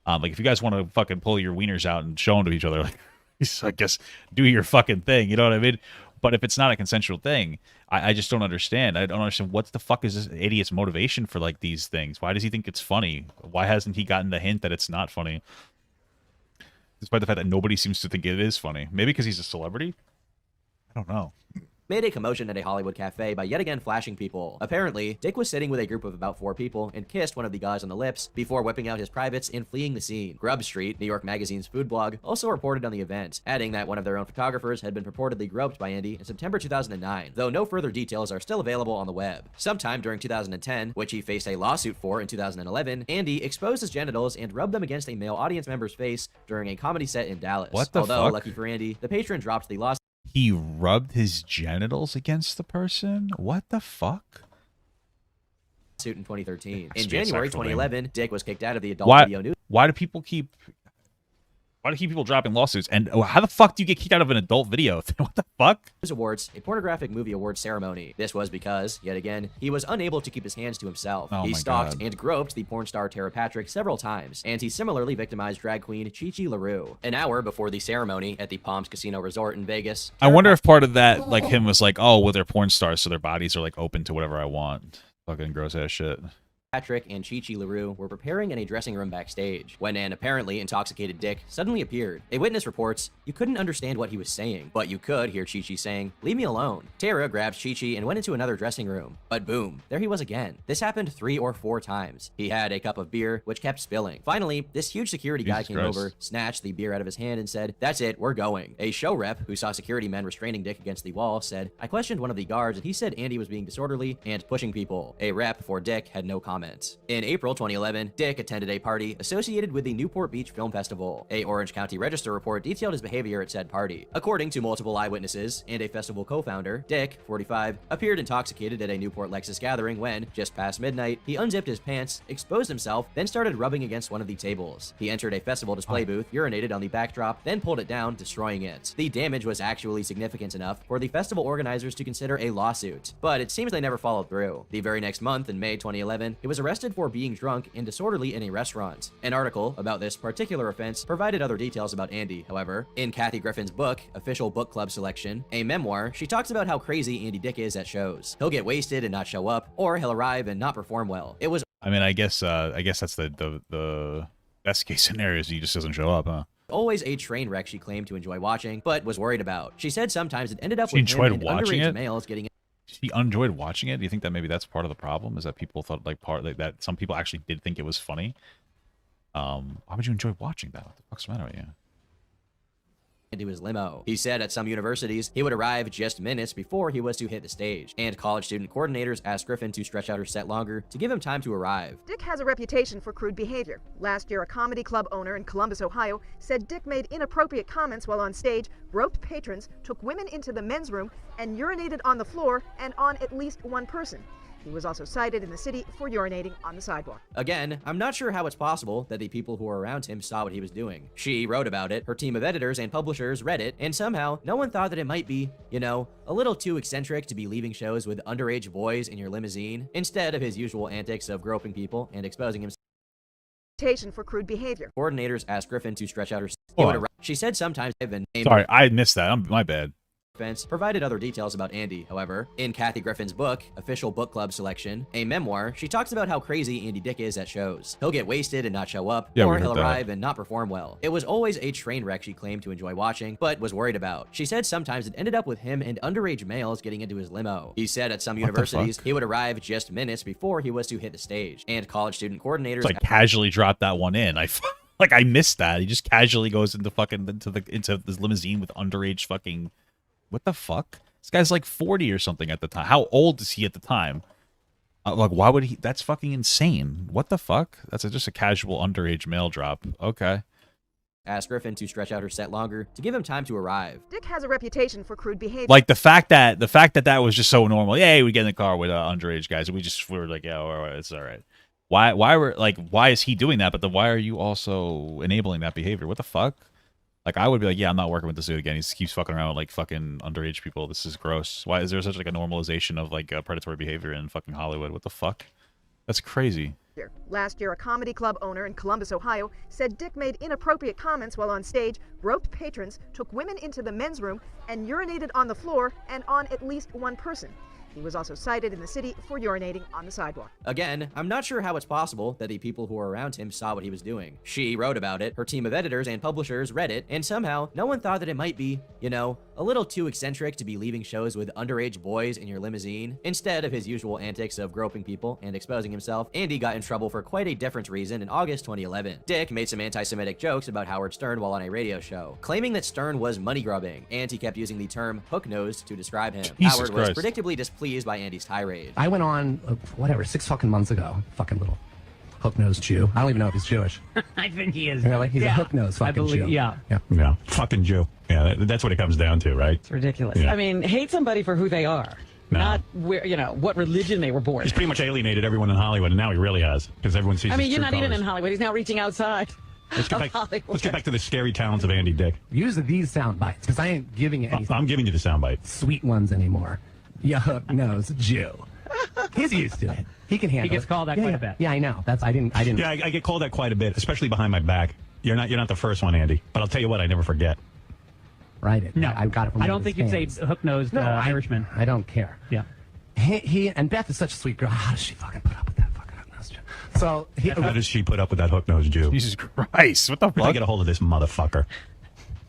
Like, if you guys want to fucking pull your wieners out and show them to each other, like, I guess do your fucking thing. You know what I mean? But if it's not a consensual thing, I just don't understand. I don't understand what the fuck is this idiot's motivation for like these things. Why does he think it's funny? Why hasn't he gotten the hint that it's not funny? Despite the fact that nobody seems to think it is funny. Maybe because he's a celebrity? I don't know. Made a commotion at a Hollywood cafe by yet again flashing people. Apparently, Dick was sitting with a group of about 4 people and kissed one of the guys on the lips before whipping out his privates and fleeing the scene. Grub Street, New York Magazine's food blog, also reported on the event, adding that one of their own photographers had been purportedly groped by Andy in September 2009, though no further details are still available on the web. Sometime during 2010, which he faced a lawsuit for in 2011, Andy exposed his genitals and rubbed them against a male audience member's face during a comedy set in Dallas. What the Although, fuck? lucky for Andy, the patron dropped the lawsuit. He rubbed his genitals against the person? What the fuck? In 2013. That's In be a January sexual 2011, Dick was kicked out of the adult Why? video news. Why do people keep? Why do you keep people dropping lawsuits? And how the fuck do you get kicked out of an adult video? What the fuck? Awards, a pornographic movie award ceremony. This was because, yet again, he was unable to keep his hands to himself. Oh He my stalked God. and groped the porn star Tara Patrick several times, and he similarly victimized drag queen Chi LaRue. An hour before the ceremony at the Palms Casino Resort in Vegas, I wonder if part of that, like him, was like, oh, well, they're porn stars, so their bodies are like open to whatever I want. Fucking gross ass shit. Patrick and Chi LaRue were preparing in a dressing room backstage when an apparently intoxicated Dick suddenly appeared. A witness reports, you couldn't understand what he was saying, but you could hear Chi saying, leave me alone. Tara grabbed Chi and went into another dressing room. But boom, there he was again. This happened 3 or 4 times. He had a cup of beer, which kept spilling. Finally, this huge security guy came over, snatched the beer out of his hand and said, that's it, we're going. A show rep who saw security men restraining Dick against the wall said, I questioned one of the guards and he said Andy was being disorderly and pushing people. A rep for Dick had no comment. In April 2011, Dick attended a party associated with the Newport Beach Film Festival. A Orange County Register report detailed his behavior at said party. According to multiple eyewitnesses and a festival co-founder, Dick, 45, appeared intoxicated at a Newport Lexus gathering when, just past midnight, he unzipped his pants, exposed himself, then started rubbing against one of the tables. He entered a festival display booth, urinated on the backdrop, then pulled it down, destroying it. The damage was actually significant enough for the festival organizers to consider a lawsuit, but it seems they never followed through. The very next month, in May 2011, he was arrested for being drunk and disorderly in a restaurant. An article about this particular offense provided other details about Andy, however. In Kathy Griffin's book, Official Book Club Selection, a memoir, she talks about how crazy Andy Dick is at shows. He'll get wasted and not show up, or he'll arrive and not perform well. It was I mean, I guess that's the best case scenario is he just doesn't show up, huh? always a train wreck she claimed to enjoy watching, but was worried about. She said sometimes it ended up She with him enjoyed and watching underage it? males getting He enjoyed watching it. Do you think that maybe that's part of the problem? Is that people thought that some people actually did think it was funny? Why would you enjoy watching that? What the fuck's the matter with you? into his limo. He said at some universities, he would arrive just minutes before he was to hit the stage, and college student coordinators asked Griffin to stretch out her set longer to give him time to arrive. Dick has a reputation for crude behavior. Last year, a comedy club owner in Columbus, Ohio, said Dick made inappropriate comments while on stage, groped patrons, took women into the men's room, and urinated on the floor and on at least one person. He was also cited in the city for urinating on the sidewalk. Again, I'm not sure how it's possible that the people who were around him saw what he was doing. She wrote about it, her team of editors and publishers read it, and somehow no one thought that it might be, you know, a little too eccentric to be leaving shows with underage boys in your limousine, instead of his usual antics of groping people and exposing himself. For crude behavior. Coordinators asked Griffin to stretch out her. She said sometimes they've been named. Sorry, I missed that. My bad. Provided other details about Andy, however. In Kathy Griffin's book, Official Book Club Selection, a memoir, she talks about how crazy Andy Dick is at shows. He'll get wasted and not show up, or he'll arrive and not perform well. It was always a train wreck she claimed to enjoy watching, but was worried about. She said sometimes it ended up with him and underage males getting into his limo. He said at some universities, he would arrive just minutes before he was to hit the stage, and college student coordinators It's like casually dropped that one in. I missed that. He just casually goes into this limousine with underage fucking. What the fuck? This guy's like 40 or something at the time. How old is he at the time? Like, why would he? That's fucking insane. What the fuck? That's just a casual underage male drop. Okay. Asked Griffin to stretch out her set longer to give him time to arrive. Dick has a reputation for crude behavior. Like the fact that that was just so normal. Yeah, we get in the car with underage guys, and we were like, yeah, all right, it's all right. Why is he doing that? But why are you also enabling that behavior? What the fuck? Like, I would be like, yeah, I'm not working with this dude again. He keeps fucking around with, like, fucking underage people. This is gross. Why is there such, like, a normalization of, like, predatory behavior in fucking Hollywood? What the fuck? That's crazy. Last year, a comedy club owner in Columbus, Ohio, said Dick made inappropriate comments while on stage, groped patrons, took women into the men's room, and urinated on the floor and on at least one person. He was also cited in the city for urinating on the sidewalk. Again, I'm not sure how it's possible that the people who were around him saw what he was doing. She wrote about it, her team of editors and publishers read it, and somehow no one thought that it might be, you know, a little too eccentric to be leaving shows with underage boys in your limousine, instead of his usual antics of groping people and exposing himself. Andy got in trouble for quite a different reason in August 2011. Dick made some anti-Semitic jokes about Howard Stern while on a radio show, claiming that Stern was money grubbing, and he kept using the term hook-nosed to describe him. Howard was predictably displeased by Andy's tirade. I went on, 6 fucking months ago, fucking little hook-nosed Jew. I don't even know if he's Jewish. I think he is. Really? He's a hook-nosed fucking Jew. Yeah. Yeah. Fucking Jew. Yeah, that's what it comes down to, right? It's ridiculous. Yeah. I mean, hate somebody for who they are. No. Not where, what religion they were born. He's pretty much alienated everyone in Hollywood, and now he really has, because everyone sees. I mean, you're not even in Hollywood. He's now reaching outside. Let's get back. Hollywood. Let's get back to the scary talents of Andy Dick. Use these sound bites because I ain't giving you any I'm giving you the soundbite. sweet ones anymore. You hook nose Jew. He's used to it. He can handle it. He gets called that quite a bit. Yeah, I know. I didn't. Yeah, I get called that quite a bit, especially behind my back. You're not the first one, Andy. But I'll tell you what, I never forget. write it. No, I got it from I one don't of think his you'd say fans. hook-nosed Irishman. I don't care. Yeah. He and Beth is such a sweet girl. How does she fucking put up with that fucking hook-nosed Jew? So How does she put up with that hook-nosed Jew? Jesus Christ! What the I fuck? get a hold of this motherfucker.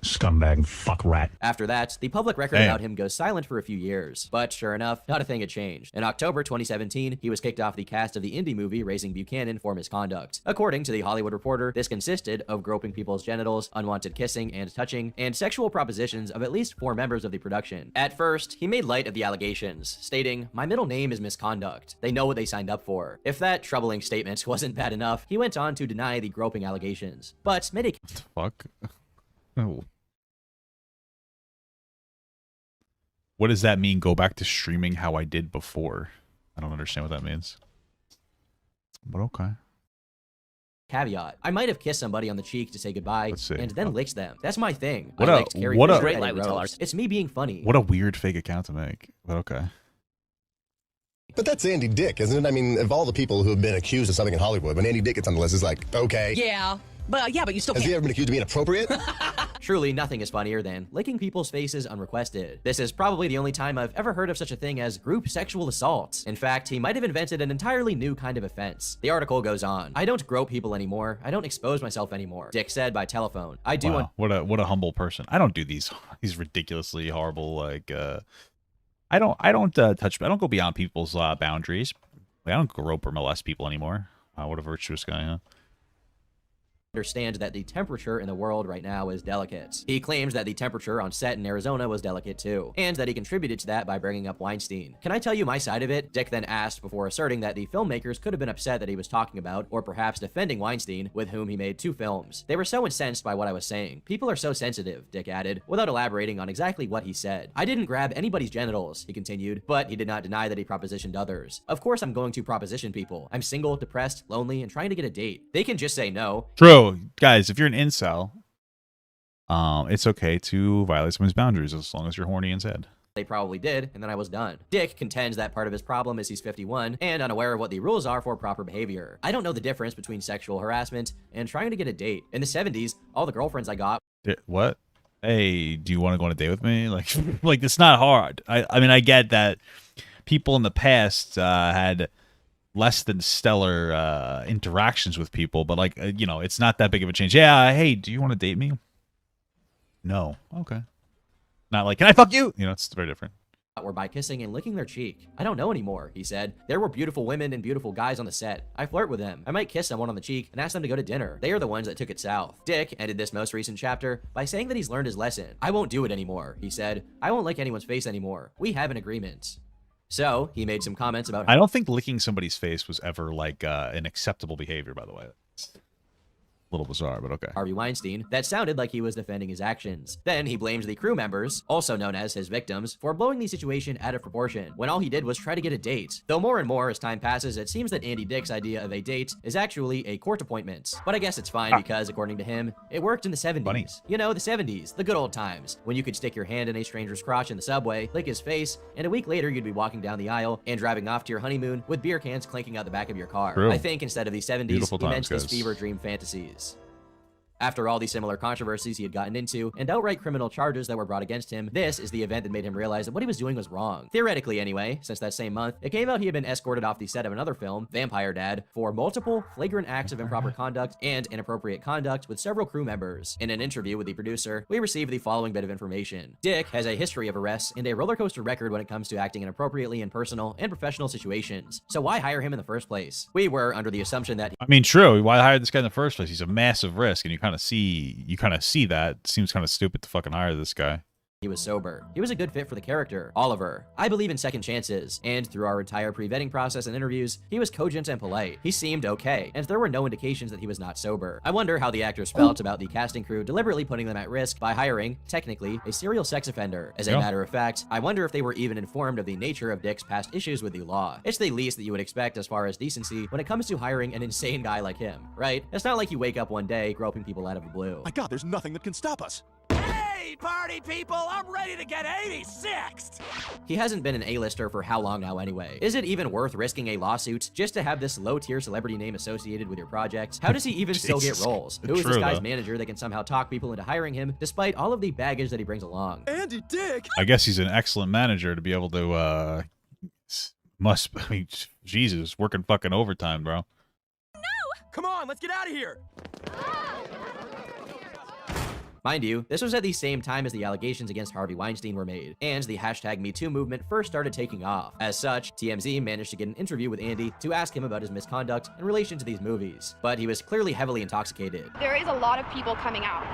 Scumbag, fuck rat. After that, the public record Damn. about him goes silent for a few years. But sure enough, not a thing had changed. In October 2017, he was kicked off the cast of the indie movie Raising Buchanan for misconduct. According to The Hollywood Reporter, this consisted of groping people's genitals, unwanted kissing and touching, and sexual propositions of at least 4 members of the production. At first, he made light of the allegations, stating, "My middle name is misconduct. They know what they signed up for." If that troubling statement wasn't bad enough, he went on to deny the groping allegations, but made a Fuck. Oh. What does that mean? Go back to streaming how I did before. I don't understand what that means. But okay. caveat. I might have kissed somebody on the cheek to say goodbye and then licked them. That's my thing. I like to carry great light ropes. It's me being funny. What a weird fake account to make. But okay. But that's Andy Dick, isn't it? I mean, of all the people who have been accused of something in Hollywood, when Andy Dick gets on the list, it's like, okay. Yeah. But you still Has he ever been accused of being inappropriate? Truly, nothing is funnier than licking people's faces unrequested. This is probably the only time I've ever heard of such a thing as group sexual assault. In fact, he might have invented an entirely new kind of offense. The article goes on. "I don't grope people anymore. I don't expose myself anymore," Dick said by telephone. "I do." Wow. What a humble person. I don't do these ridiculously horrible I don't go beyond people's boundaries. Like, I don't grope or molest people anymore. What a virtuous guy, huh? Understand that the temperature in the world right now is delicate. He claims that the temperature on set in Arizona was delicate too, and that he contributed to that by bringing up Weinstein. "Can I tell you my side of it?" Dick then asked before asserting that the filmmakers could have been upset that he was talking about, or perhaps defending Weinstein, with whom he made 2 films. "They were so incensed by what I was saying. People are so sensitive," Dick added, without elaborating on exactly what he said. "I didn't grab anybody's genitals," he continued, but he did not deny that he propositioned others. "Of course I'm going to proposition people. I'm single, depressed, lonely, and trying to get a date. They can just say no." True. Guys, if you're an incel, it's okay to violate someone's boundaries as long as you're horny and sad. "They probably did, and then I was done." Dick contends that part of his problem is he's 51 and unaware of what the rules are for proper behavior. "I don't know the difference between sexual harassment and trying to get a date. In the 70s, all the girlfriends I got..." What? Hey, do you want to go on a date with me? Like, like it's not hard. I mean, I get that people in the past had less than stellar interactions with people, but like, it's not that big of a change. Yeah, hey, do you want to date me? No. Okay. Not like, can I fuck you? It's very different. "Were by kissing and licking their cheek. I don't know anymore," he said. "There were beautiful women and beautiful guys on the set. I flirt with them. I might kiss someone on the cheek and ask them to go to dinner. They are the ones that took it south." Dick ended this most recent chapter by saying that he's learned his lesson. "I won't do it anymore," he said. "I won't lick anyone's face anymore. We have an agreement." So, he made some comments about... I don't think licking somebody's face was ever, like, an acceptable behavior, by the way. It's a little bizarre, but okay. Harvey Weinstein, that sounded like he was defending his actions. Then he blamed the crew members, also known as his victims, for blowing the situation out of proportion, when all he did was try to get a date. Though more and more as time passes, it seems that Andy Dick's idea of a date is actually a court appointment. But I guess it's fine because, according to him, it worked in the 70s. Funny. You know, the 70s, the good old times, when you could stick your hand in a stranger's crotch in the subway, lick his face, and a week later you'd be walking down the aisle and driving off to your honeymoon with beer cans clinking out the back of your car. True. I think instead of the 70s, Beautiful he meant times, his guys. fever dream fantasies. After all the similar controversies he had gotten into, and outright criminal charges that were brought against him, this is the event that made him realize that what he was doing was wrong. Theoretically anyway, since that same month, it came out he had been escorted off the set of another film, Vampire Dad, for multiple flagrant acts of improper conduct and inappropriate conduct with several crew members. In an interview with the producer, we received the following bit of information. Dick has a history of arrests and a roller coaster record when it comes to acting inappropriately in personal and professional situations. So why hire him in the first place? We were under the assumption that I mean, true. Why hire this guy in the first place? He's a massive risk, and you kind of see that. It seems kind of stupid to fucking hire this guy. he was sober. He was a good fit for the character, Oliver. I believe in second chances, and through our entire pre-vetting process and interviews, he was cogent and polite. He seemed okay, and there were no indications that he was not sober. I wonder how the actors felt about the casting crew deliberately putting them at risk by hiring, technically, a serial sex offender. As a matter of fact, I wonder if they were even informed of the nature of Dick's past issues with the law. It's the least that you would expect as far as decency when it comes to hiring an insane guy like him, right? It's not like you wake up one day groping people out of the blue. My God, there's nothing that can stop us. Hey, party people, I'm ready to get 86th! He hasn't been an A-lister for how long now anyway? Is it even worth risking a lawsuit just to have this low-tier celebrity name associated with your project? How does he even still get roles? Who is this guy's manager that can somehow talk people into hiring him despite all of the baggage that he brings along? Andy Dick! I guess he's an excellent manager to be able to, I mean, Jesus, working fucking overtime, bro. No! Come on, let's get out of here! Mind you, this was at the same time as the allegations against Harvey Weinstein were made, and the hashtag MeToo movement first started taking off. As such, TMZ managed to get an interview with Andy to ask him about his misconduct in relation to these movies, but he was clearly heavily intoxicated. There is a lot of people coming out.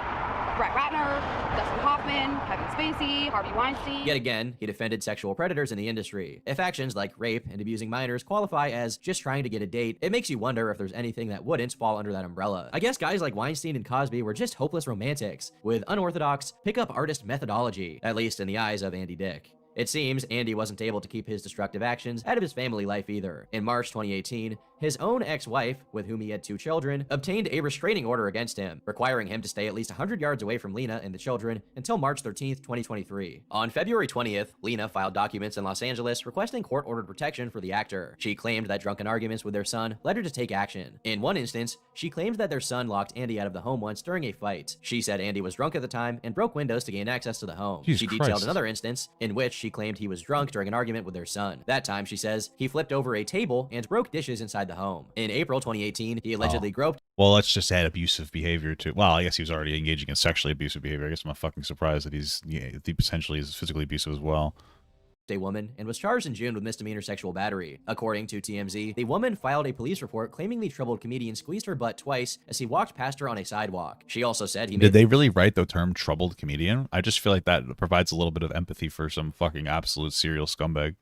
Brett Ratner, Dustin Hoffman, Kevin Spacey, Harvey Weinstein. Yet again, he defended sexual predators in the industry. If actions like rape and abusing minors qualify as just trying to get a date, it makes you wonder if there's anything that wouldn't fall under that umbrella. I guess guys like Weinstein and Cosby were just hopeless romantics, with unorthodox, pickup artist methodology, at least in the eyes of Andy Dick. It seems Andy wasn't able to keep his destructive actions out of his family life either. In March 2018, his own ex-wife, with whom he had 2 children, obtained a restraining order against him, requiring him to stay at least 100 yards away from Lena and the children until March 13th, 2023. On February 20th, Lena filed documents in Los Angeles requesting court-ordered protection for the actor. She claimed that drunken arguments with their son led her to take action. In one instance, she claimed that their son locked Andy out of the home once during a fight. She said Andy was drunk at the time and broke windows to gain access to the home. Jesus she detailed Christ. another instance in which she claimed he was drunk during an argument with their son. That time, she says, he flipped over a table and broke dishes inside the home. In April 2018, he allegedly groped. Well, let's just add abusive behavior to. Well, I guess he was already engaging in sexually abusive behavior. I guess I'm not fucking surprised that he potentially is physically abusive as well. A woman and was charged in June with misdemeanor sexual battery. According to TMZ, the woman filed a police report claiming the troubled comedian squeezed her butt twice as he walked past her on a sidewalk. She also said he Did they really write the term troubled comedian? I just feel like that provides a little bit of empathy for some fucking absolute serial scumbag.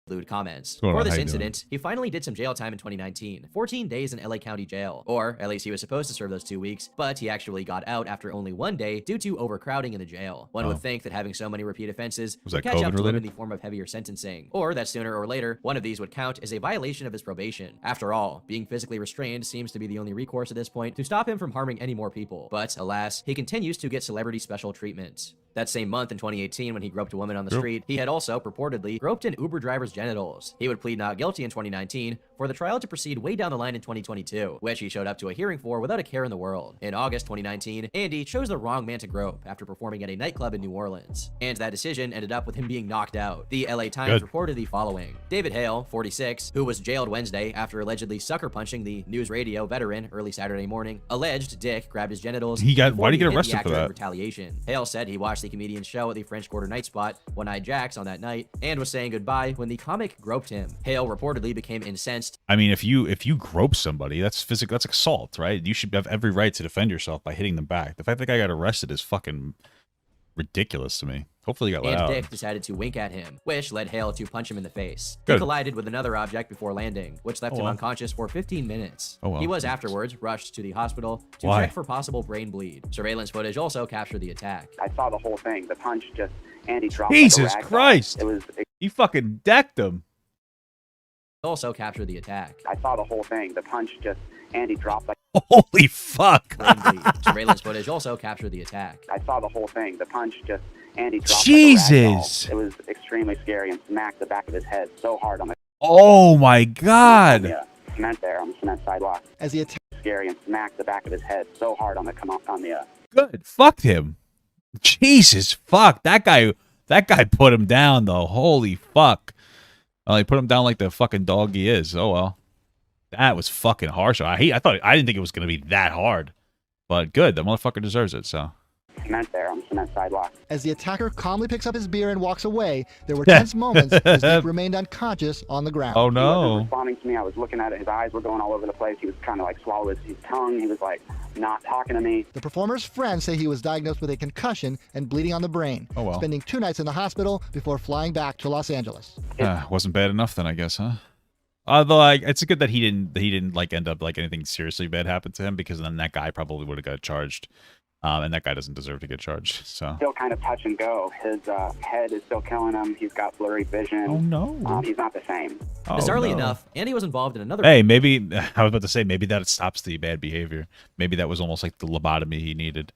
Lewd comments. Going on, For this how you incident, he finally did some jail time in 2019, 14 days in LA County Jail, or at least he was supposed to serve those 2 weeks, but he actually got out after only 1 day due to overcrowding in the jail. One would think that having so many repeat offenses would catch up to him in the form of heavier sentencing, or that sooner or later, one of these would count as a violation of his probation. After all, being physically restrained seems to be the only recourse at this point to stop him from harming any more people, but alas, he continues to get celebrity special treatment. That same month in 2018, when he groped a woman on the street, he had also purportedly groped an Uber driver's genitals. He would plead not guilty in 2019 for the trial to proceed way down the line in 2022, which he showed up to a hearing for without a care in the world. In August 2019, Andy chose the wrong man to grope after performing at a nightclub in New Orleans, and that decision ended up with him being knocked out. The LA Times reported the following. David Hale, 46, who was jailed Wednesday after allegedly sucker punching the news radio veteran early Saturday morning, alleged Dick grabbed his genitals. Why did he get hit the arrested for actor in that? retaliation. Hale said he watched the comedian's show at the French Quarter night spot, One Eyed Jacks, on that night, and was saying goodbye when the comic groped him. Hale reportedly became incensed. I mean, if you grope somebody, that's physical. That's assault, right? You should have every right to defend yourself by hitting them back. The fact that guy got arrested is fucking ridiculous to me. Hopefully he got let And out. Dick decided to wink at him, which led Hale to punch him in the face. Good. He collided with another object before landing, which left him unconscious for 15 minutes. Oh, well. He was afterwards rushed to the hospital to Why? check for possible brain bleed. Surveillance footage also captured the attack. I saw the whole thing. The punch just, Andy dropped like a Jesus rag doll. Christ! It was. He fucking decked him. Also captured the attack. I saw the whole thing. The punch just, Andy dropped like. Holy fuck! Brain bleed. Surveillance footage also captured the attack. I saw the whole thing. The punch just, Andy dropped Jesus! like a rag doll. It was extremely scary and smacked the back of his head so hard on the. Oh my god! Cement there on the cement sidewalk. As he attacked. Scary and smacked the back of his head so hard on the Good. Fucked him. Jesus fuck. That guy put him down though. Holy fuck. Well, he put him down like the fucking dog he is. Oh well. That was fucking harsh. I didn't think it was gonna be that hard. But good, the motherfucker deserves it, so. cement there on the cement sidewalk. As the attacker calmly picks up his beer and walks away, there were tense moments as Dick remained unconscious on the ground. Oh He no. wasn't responding to me. I was looking at it. His eyes were going all over the place. He was trying to like swallow his tongue. He was like not talking to me. The performer's friends say he was diagnosed with a concussion and bleeding on the brain, Oh, well. spending 2 nights in the hospital before flying back to Los Angeles. Wasn't bad enough then, I guess, huh? Although it's good that he didn't like end up like anything seriously bad happened to him, because then that guy probably would have got charged, and that guy doesn't deserve to get charged. So Still kind of touch and go. His head is still killing him. He's got blurry vision. Oh no. He's not the same. Bizarrely no. enough, Andy was involved in another. Hey, maybe I was about to say maybe that stops the bad behavior. Maybe that was almost like the lobotomy he needed.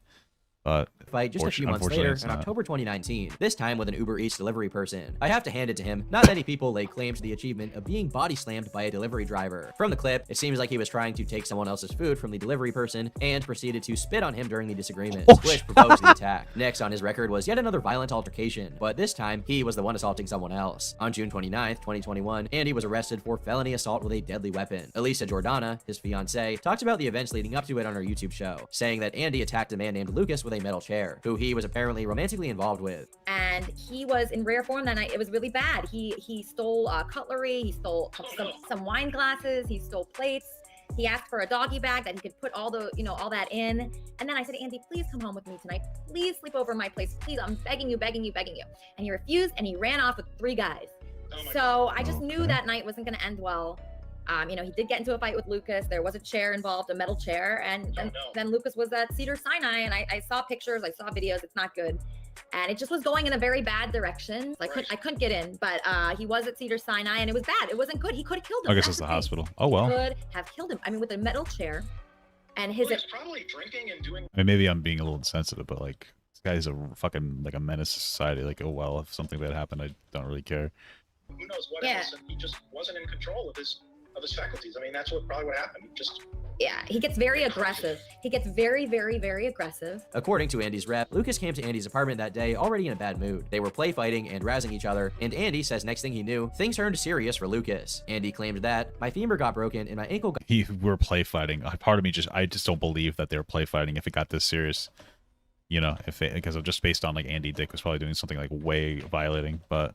But fight just a few months unfortunately, later it's in not. October 2019, this time with an Uber Eats delivery person. I have to hand it to him, not many people lay claim to the achievement of being body slammed by a delivery driver. From the clip, it seems like he was trying to take someone else's food from the delivery person and proceeded to spit on him during the disagreement, which provoked the attack. Next on his record was yet another violent altercation, but this time he was the one assaulting someone else. On June 29th, 2021, Andy was arrested for felony assault with a deadly weapon. Elisa Jordana, his fiancée, talked about the events leading up to it on her YouTube show, saying that Andy attacked a man named Lucas with a metal chair, who he was apparently romantically involved with. And he was in rare form that night. It was really bad. He stole cutlery, he stole some wine glasses, he stole plates. He asked for a doggy bag that he could put all the, all that in. And then I said, Andy, please come home with me tonight. Please sleep over in my place. Please, I'm begging you, begging you, begging you. And he refused, and he ran off with 3 guys. So I just knew that night wasn't going to end well. He did get into a fight with Lucas. There was a chair involved, a metal chair, and then Lucas was at Cedars-Sinai, and I saw pictures, I saw videos. It's not good, and it just was going in a very bad direction. I couldn't get in, but he was at Cedars-Sinai, and it was bad. It wasn't good. He could have killed him. I guess That's it's the thing. hospital. Oh well. He could have killed him. I mean, with a metal chair, and his. He's probably drinking and doing. I mean, maybe I'm being a little insensitive, but like this guy's a fucking like a menace to society. Like, oh well, if something bad happened, I don't really care. Who knows what else? And he just wasn't in control of his faculties. I mean, that's probably what happened. Yeah, he gets very aggressive. He gets very, very, very aggressive. According to Andy's rep, Lucas came to Andy's apartment that day already in a bad mood. They were play fighting and razzing each other, and Andy says next thing he knew, things turned serious for Lucas. Andy claimed that my femur got broken and my ankle got... We're play fighting. Part of me I just don't believe that they were play fighting if it got this serious. Because of just based on like Andy Dick was probably doing something like way violating, but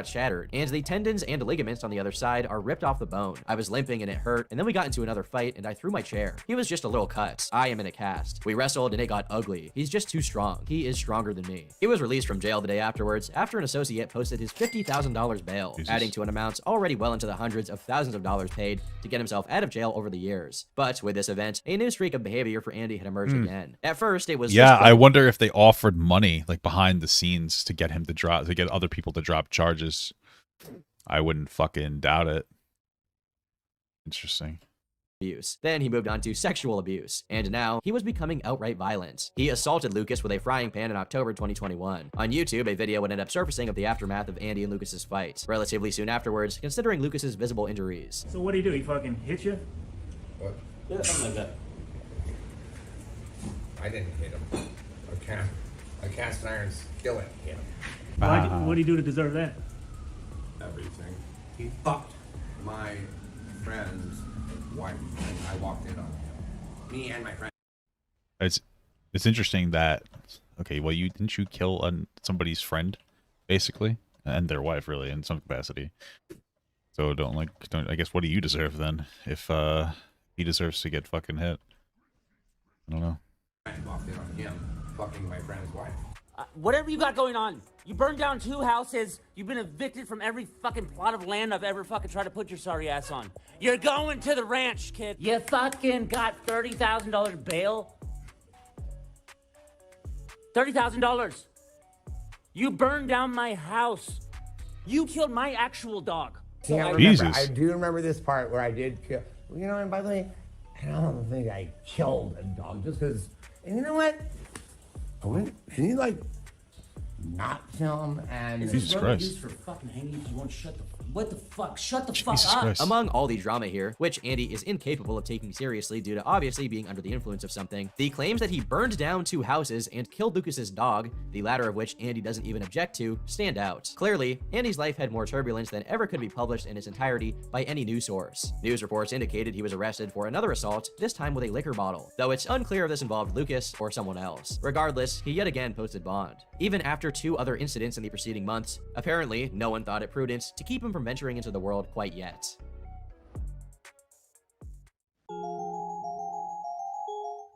shattered, and the tendons and ligaments on the other side are ripped off the bone. I was limping and it hurt, and then we got into another fight and I threw my chair. He was just a little cut. I am in a cast. We wrestled and it got ugly. He's just too strong. He is stronger than me. He was released from jail the day afterwards after an associate posted his $50,000 bail, adding to an amount already well into the hundreds of thousands of dollars paid to get himself out of jail over the years. But with this event, a new streak of behavior for Andy had emerged again. At first, it was I wonder if they offered money like behind the scenes to get him to get other people to drop charges. I wouldn't fucking doubt it. Interesting. Abuse. Then he moved on to sexual abuse, and now he was becoming outright violent. He assaulted Lucas with a frying pan in October 2021. On YouTube, a video would end up surfacing of the aftermath of Andy and Lucas's fight. Relatively soon afterwards, considering Lucas's visible injuries. So what did he do? He fucking hit you? What? Yeah, something like that. I didn't hit him. A cast iron skillet hit him. What did he do to deserve that? Everything. He fucked my friend's wife, and I walked in on him. Me and my friend. It's interesting that well, didn't you kill somebody's friend, basically, and their wife, really, in some capacity. So don't I guess what do you deserve then if he deserves to get fucking hit? I don't know. I walked in on him fucking my friend's wife. Whatever you got going on, you burned down 2 houses, you've been evicted from every fucking plot of land I've ever fucking tried to put your sorry ass on. You're going to the ranch, kid. You fucking got $30,000 bail. $30,000. You burned down my house. You killed my actual dog. I do remember this part where I did kill. And by the way, I don't think I killed a dog just because. And you know what? I went. Can you not film and? Is this road used for fucking hanging? You won't shut the. What the fuck? Shut the fuck up. Christ. Among all the drama here, which Andy is incapable of taking seriously due to obviously being under the influence of something, the claims that he burned down 2 houses and killed Lucas's dog, the latter of which Andy doesn't even object to, stand out. Clearly, Andy's life had more turbulence than ever could be published in its entirety by any news source. News reports indicated he was arrested for another assault, this time with a liquor bottle, though it's unclear if this involved Lucas or someone else. Regardless, he yet again posted bond. Even after 2 other incidents in the preceding months, apparently no one thought it prudent to keep him from venturing into the world quite yet.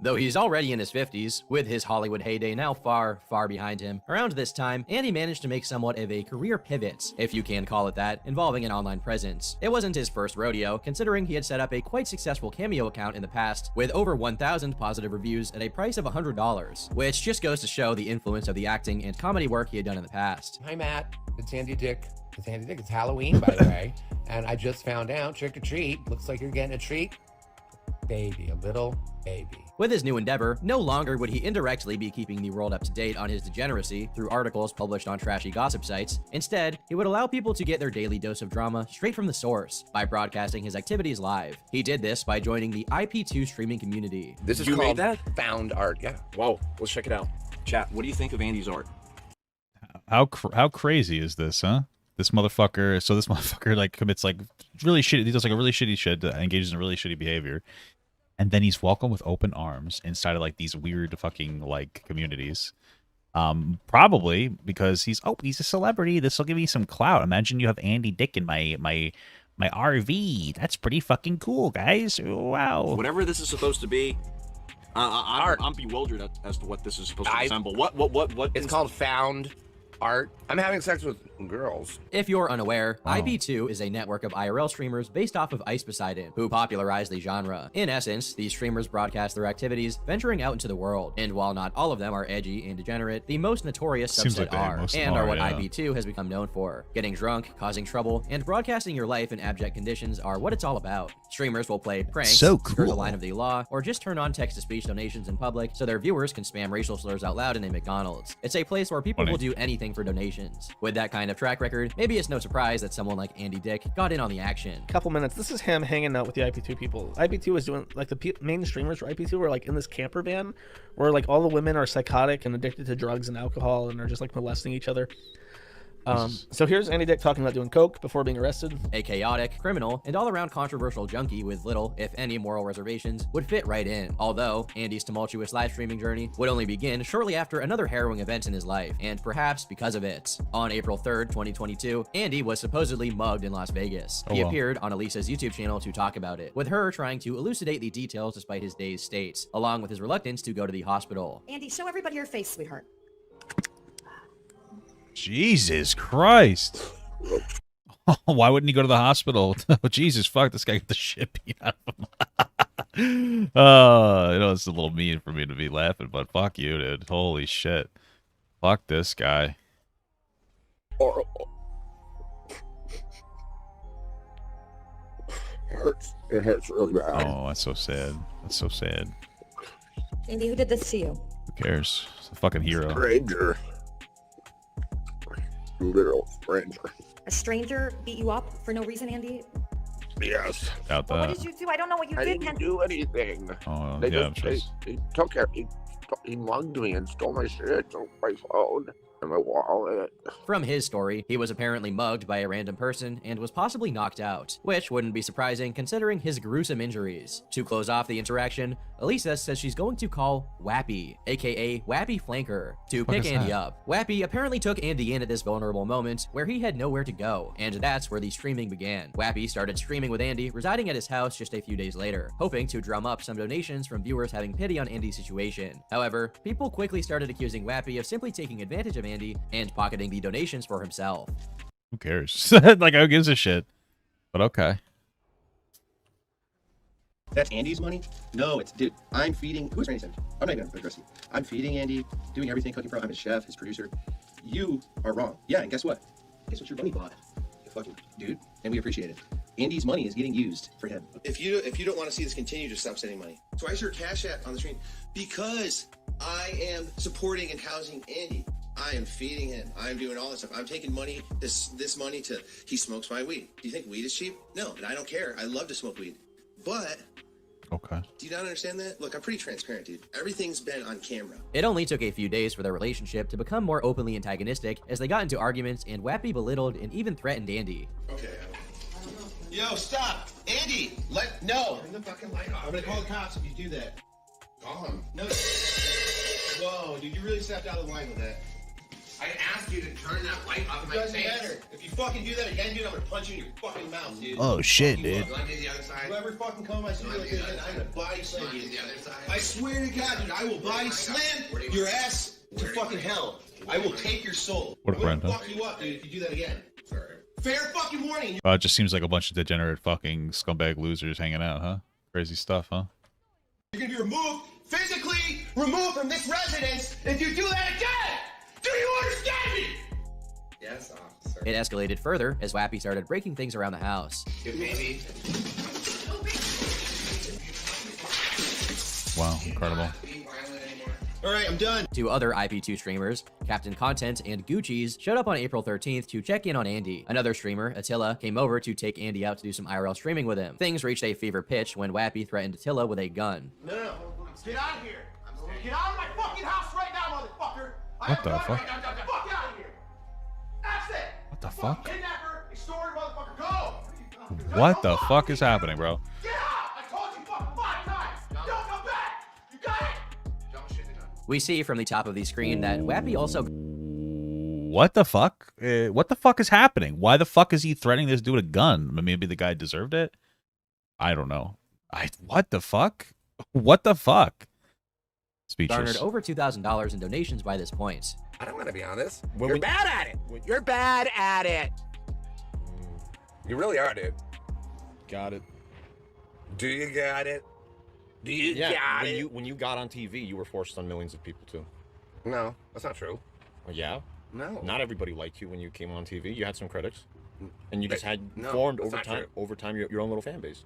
Though he's already in his 50s, with his Hollywood heyday now far, far behind him, around this time, Andy managed to make somewhat of a career pivot, if you can call it that, involving an online presence. It wasn't his first rodeo, considering he had set up a quite successful Cameo account in the past, with over 1,000 positive reviews at a price of $100, which just goes to show the influence of the acting and comedy work he had done in the past. Hi, Matt. It's Andy Dick. It's Andy Dick. It's Halloween, by the way. And I just found out, trick or treat. Looks like you're getting a treat. Baby, a little baby. With his new endeavor, no longer would he indirectly be keeping the world up to date on his degeneracy through articles published on trashy gossip sites. Instead, he would allow people to get their daily dose of drama straight from the source by broadcasting his activities live. He did this by joining the IP2 streaming community. This is called found art. Yeah. Whoa, let's check it out. Chat, what do you think of Andy's art? How crazy is this, huh? This motherfucker. So this motherfucker like commits like really shitty. He does like a really shitty shit. Engages in really shitty behavior, and then he's welcomed with open arms inside of like these weird fucking like communities. Probably because he's a celebrity. This will give me some clout. Imagine you have Andy Dick in my RV. That's pretty fucking cool, guys. Wow. Whatever this is supposed to be, I'm bewildered as to what this is supposed to resemble. What? It's called found art. I'm having sex with girls. If you're unaware, IP2 is a network of IRL streamers based off of Ice Poseidon, who popularized the genre. In essence, these streamers broadcast their activities, venturing out into the world. And while not all of them are edgy and degenerate, the most notorious subset are, and are what IP2 has become known for. Getting drunk, causing trouble, and broadcasting your life in abject conditions are what it's all about. Streamers will play pranks, skirt the line of the law, or just turn on text-to-speech donations in public so their viewers can spam racial slurs out loud in a McDonald's. It's a place where people will do anything for donations. With that kind of track record, maybe it's no surprise that someone like Andy Dick got in on the action. Couple minutes. This is him hanging out with the IP2 people. IP2 was doing, like, the main streamers for IP2 were, like, in this camper van where, like, all the women are psychotic and addicted to drugs and alcohol and are just, like, molesting each other. So here's Andy Dick talking about doing coke before being arrested. A chaotic, criminal, and all-around controversial junkie with little, if any, moral reservations would fit right in. Although, Andy's tumultuous live streaming journey would only begin shortly after another harrowing event in his life, and perhaps because of it. On April 3rd, 2022, Andy was supposedly mugged in Las Vegas. He appeared on Elisa's YouTube channel to talk about it, with her trying to elucidate the details despite his dazed state, along with his reluctance to go to the hospital. Andy, show everybody your face, sweetheart. Jesus Christ. Why wouldn't he go to the hospital? Jesus, fuck, this guy got the shit beat out of him. I know it's a little mean for me to be laughing, but fuck you, dude. Holy shit. Fuck this guy. It hurts really bad. Oh, that's so sad. That's so sad. Andy, who did this to you? Who cares? It's a fucking hero. Stranger. Literal stranger. A stranger beat you up for no reason, Andy? Yes. Doubt What that. did you do? I don't know what you I did. didn't do anything. Oh, They yeah, just, he took care. He mugged me and stole my shit, stole my phone and my wallet. From his story, he was apparently mugged by a random person and was possibly knocked out, which wouldn't be surprising considering his gruesome injuries. To close off the interaction, Elisa says she's going to call Wappy, aka Wappy Flanker, to What pick is Andy that? up. Wappy apparently took Andy in at this vulnerable moment where he had nowhere to go, and that's where the streaming began. Wappy started streaming with Andy, residing at his house just a few days later, hoping to drum up some donations from viewers having pity on Andy's situation. However, people quickly started accusing Wappy of simply taking advantage of Andy and pocketing the donations for himself. Who cares? Like, who gives a shit? But okay. That's Andy's money? No, it's, dude, I'm feeding, who's Randy Savage? I'm not even gonna address you. I'm feeding Andy, doing everything, cooking for him. I'm his chef, his producer. You are wrong. Yeah, and guess what? Guess what your bunny bought? You fucking dude, and we appreciate it. Andy's money is getting used for him. If you don't want to see this continue, just stop sending money. So why is your Cash App on the screen? Because I am supporting and housing Andy. I am feeding him. I'm doing all this stuff. I'm taking money, this money to, he smokes my weed. Do you think weed is cheap? No, and I don't care. I love to smoke weed. But, okay. Do you not understand that? Look, I'm pretty transparent, dude. Everything's been on camera. It only took a few days for their relationship to become more openly antagonistic as they got into arguments and Wappy belittled and even threatened Andy. Okay. Yo, stop! Andy! No! Turn the fucking light off. I'm gonna call the cops if you do that. Call him. No. Whoa, dude, you really stepped out of the line with that. I asked you to turn that light off in my face. Doesn't matter. If you fucking do that again, dude, I'm gonna punch you in your fucking mouth, dude. Oh, shit, dude. You want me to the other side? Whoever fucking come my studio again, I'm gonna body slam you. The other side? I swear to God, dude, I will body slam your ass to fucking hell. I will take your soul. What a friend, I'm huh? gonna fuck you up, dude, if you do that again. Sorry. Fair fucking warning. It just seems like a bunch of degenerate fucking scumbag losers hanging out, huh? Crazy stuff, huh? You're gonna be removed, physically removed from this residence if you do that again! Do you understand me? Yes, officer. It escalated further as Wappy started breaking things around the house. Good baby. Wow, incredible. All right, I'm done. Two other IP2 streamers, Captain Content and Gucci's, showed up on April 13th to check in on Andy. Another streamer, Attila, came over to take Andy out to do some IRL streaming with him. Things reached a fever pitch when Wappy threatened Attila with a gun. No. Get out of here. Get out of my fucking house right now, motherfucker. What the fuck? Fuck out of here. That's it. What the fuck? Kidnapper, extorter, motherfucker, go. What the fuck is happening, bro? Get out. I told you fucking 5 times. Don't come back. You got it. We see from the top of the screen that Wappy also... What the fuck? What the fuck is happening? Why the fuck is he threatening this dude with a gun? Maybe the guy deserved it? I don't know. What the fuck? What the fuck? Speechless. garnered over $2,000 in donations by this point. I don't want to be honest. You're bad at it. You're bad at it. You really are, dude. Got it. Do you got it? Do you Yeah, got it? when you got on TV, you were forced on millions of people too. No, that's not true. Well, yeah. No. Not everybody liked you when you came on TV. You had some critics, and you just had no, formed that's not true. over time your own little fan base.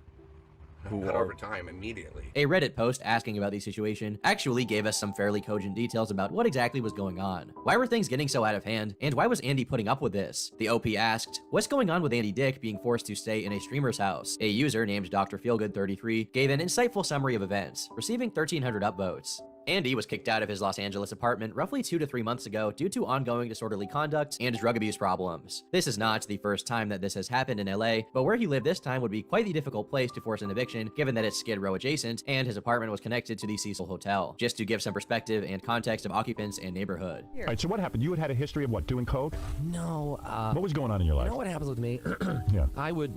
Not over time, immediately. A Reddit post asking about the situation actually gave us some fairly cogent details about what exactly was going on. Why were things getting so out of hand, and why was Andy putting up with this? The OP asked, what's going on with Andy Dick being forced to stay in a streamer's house? A user named Dr. Feelgood33 gave an insightful summary of events, receiving 1,300 upvotes. Andy was kicked out of his Los Angeles apartment roughly 2 to 3 months ago due to ongoing disorderly conduct and drug abuse problems. This is not the first time that this has happened in LA, but where he lived this time would be quite the difficult place to force an eviction given that it's Skid Row adjacent and his apartment was connected to the Cecil Hotel. Just to give some perspective and context of occupants and neighborhood. All right, so what happened? You had a history of what, doing coke? No. What was going on in your life? You know what happens with me? Yeah. I would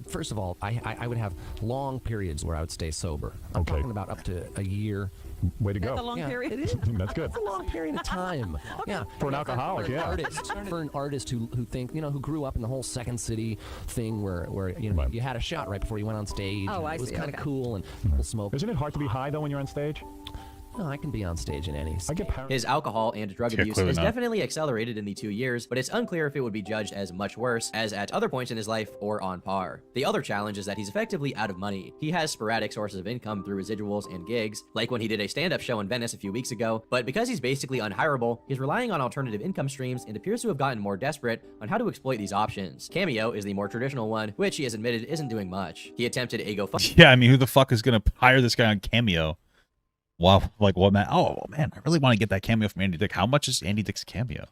first of all, I would have long periods where I would stay sober. I'm talking about up to a year. Way to go. That's a long period. It is. That's good. It's a long period of time. Yeah. For an alcoholic, for an yeah. Artist, for an artist who think, who grew up in the whole Second City thing where you had a shot right before you went on stage. Oh, I It was see, kind of okay. cool and people smoke. Isn't it hard to be high though when you're on stage? No, I can be on stage in any. I get His alcohol and drug Yeah, abuse clearly has not. definitely accelerated in the 2 years, but it's unclear if it would be judged as much worse as at other points in his life or on par. The other challenge is that he's effectively out of money. He has sporadic sources of income through residuals and gigs, like when he did a stand-up show in Venice a few weeks ago, but because he's basically unhireable, he's relying on alternative income streams and appears to have gotten more desperate on how to exploit these options. Cameo is the more traditional one, which he has admitted isn't doing much. He attempted a GoFundMe. Yeah, I mean, who the fuck is gonna hire this guy on Cameo? Wow, like what, man? Oh man, I really want to get that cameo from Andy Dick. How much is Andy Dick's cameo?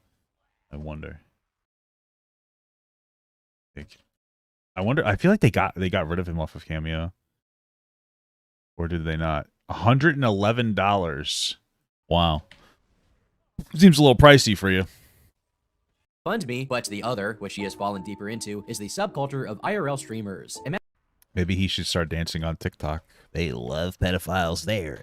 I wonder. I feel like they got rid of him off of Cameo, or did they not? $111. Wow, seems a little pricey for you. Fund me, but the other, which he has fallen deeper into, is the subculture of IRL streamers. Maybe he should start dancing on TikTok. They love pedophiles there.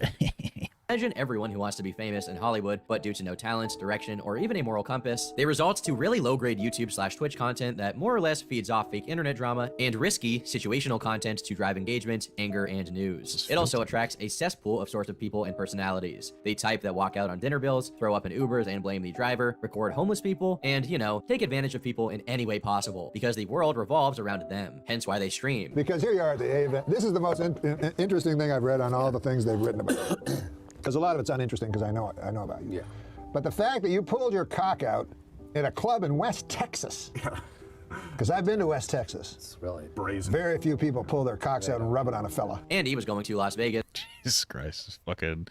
Imagine everyone who wants to be famous in Hollywood, but due to no talent, direction, or even a moral compass, they result to really low-grade YouTube/Twitch content that more or less feeds off fake internet drama and risky, situational content to drive engagement, anger, and news. It also attracts a cesspool of sorts of people and personalities. The type that walk out on dinner bills, throw up in Ubers and blame the driver, record homeless people, and, take advantage of people in any way possible, because the world revolves around them, hence why they stream. Because here you are at the A event. This is the most interesting thing I've read on all the things they've written about. Because a lot of it's uninteresting because I know about you. Yeah. But the fact that you pulled your cock out at a club in West Texas, because I've been to West Texas. It's really brazen. Very few people pull their cocks out and rub it on a fella. Andy was going to Las Vegas. Jesus Christ. Fucking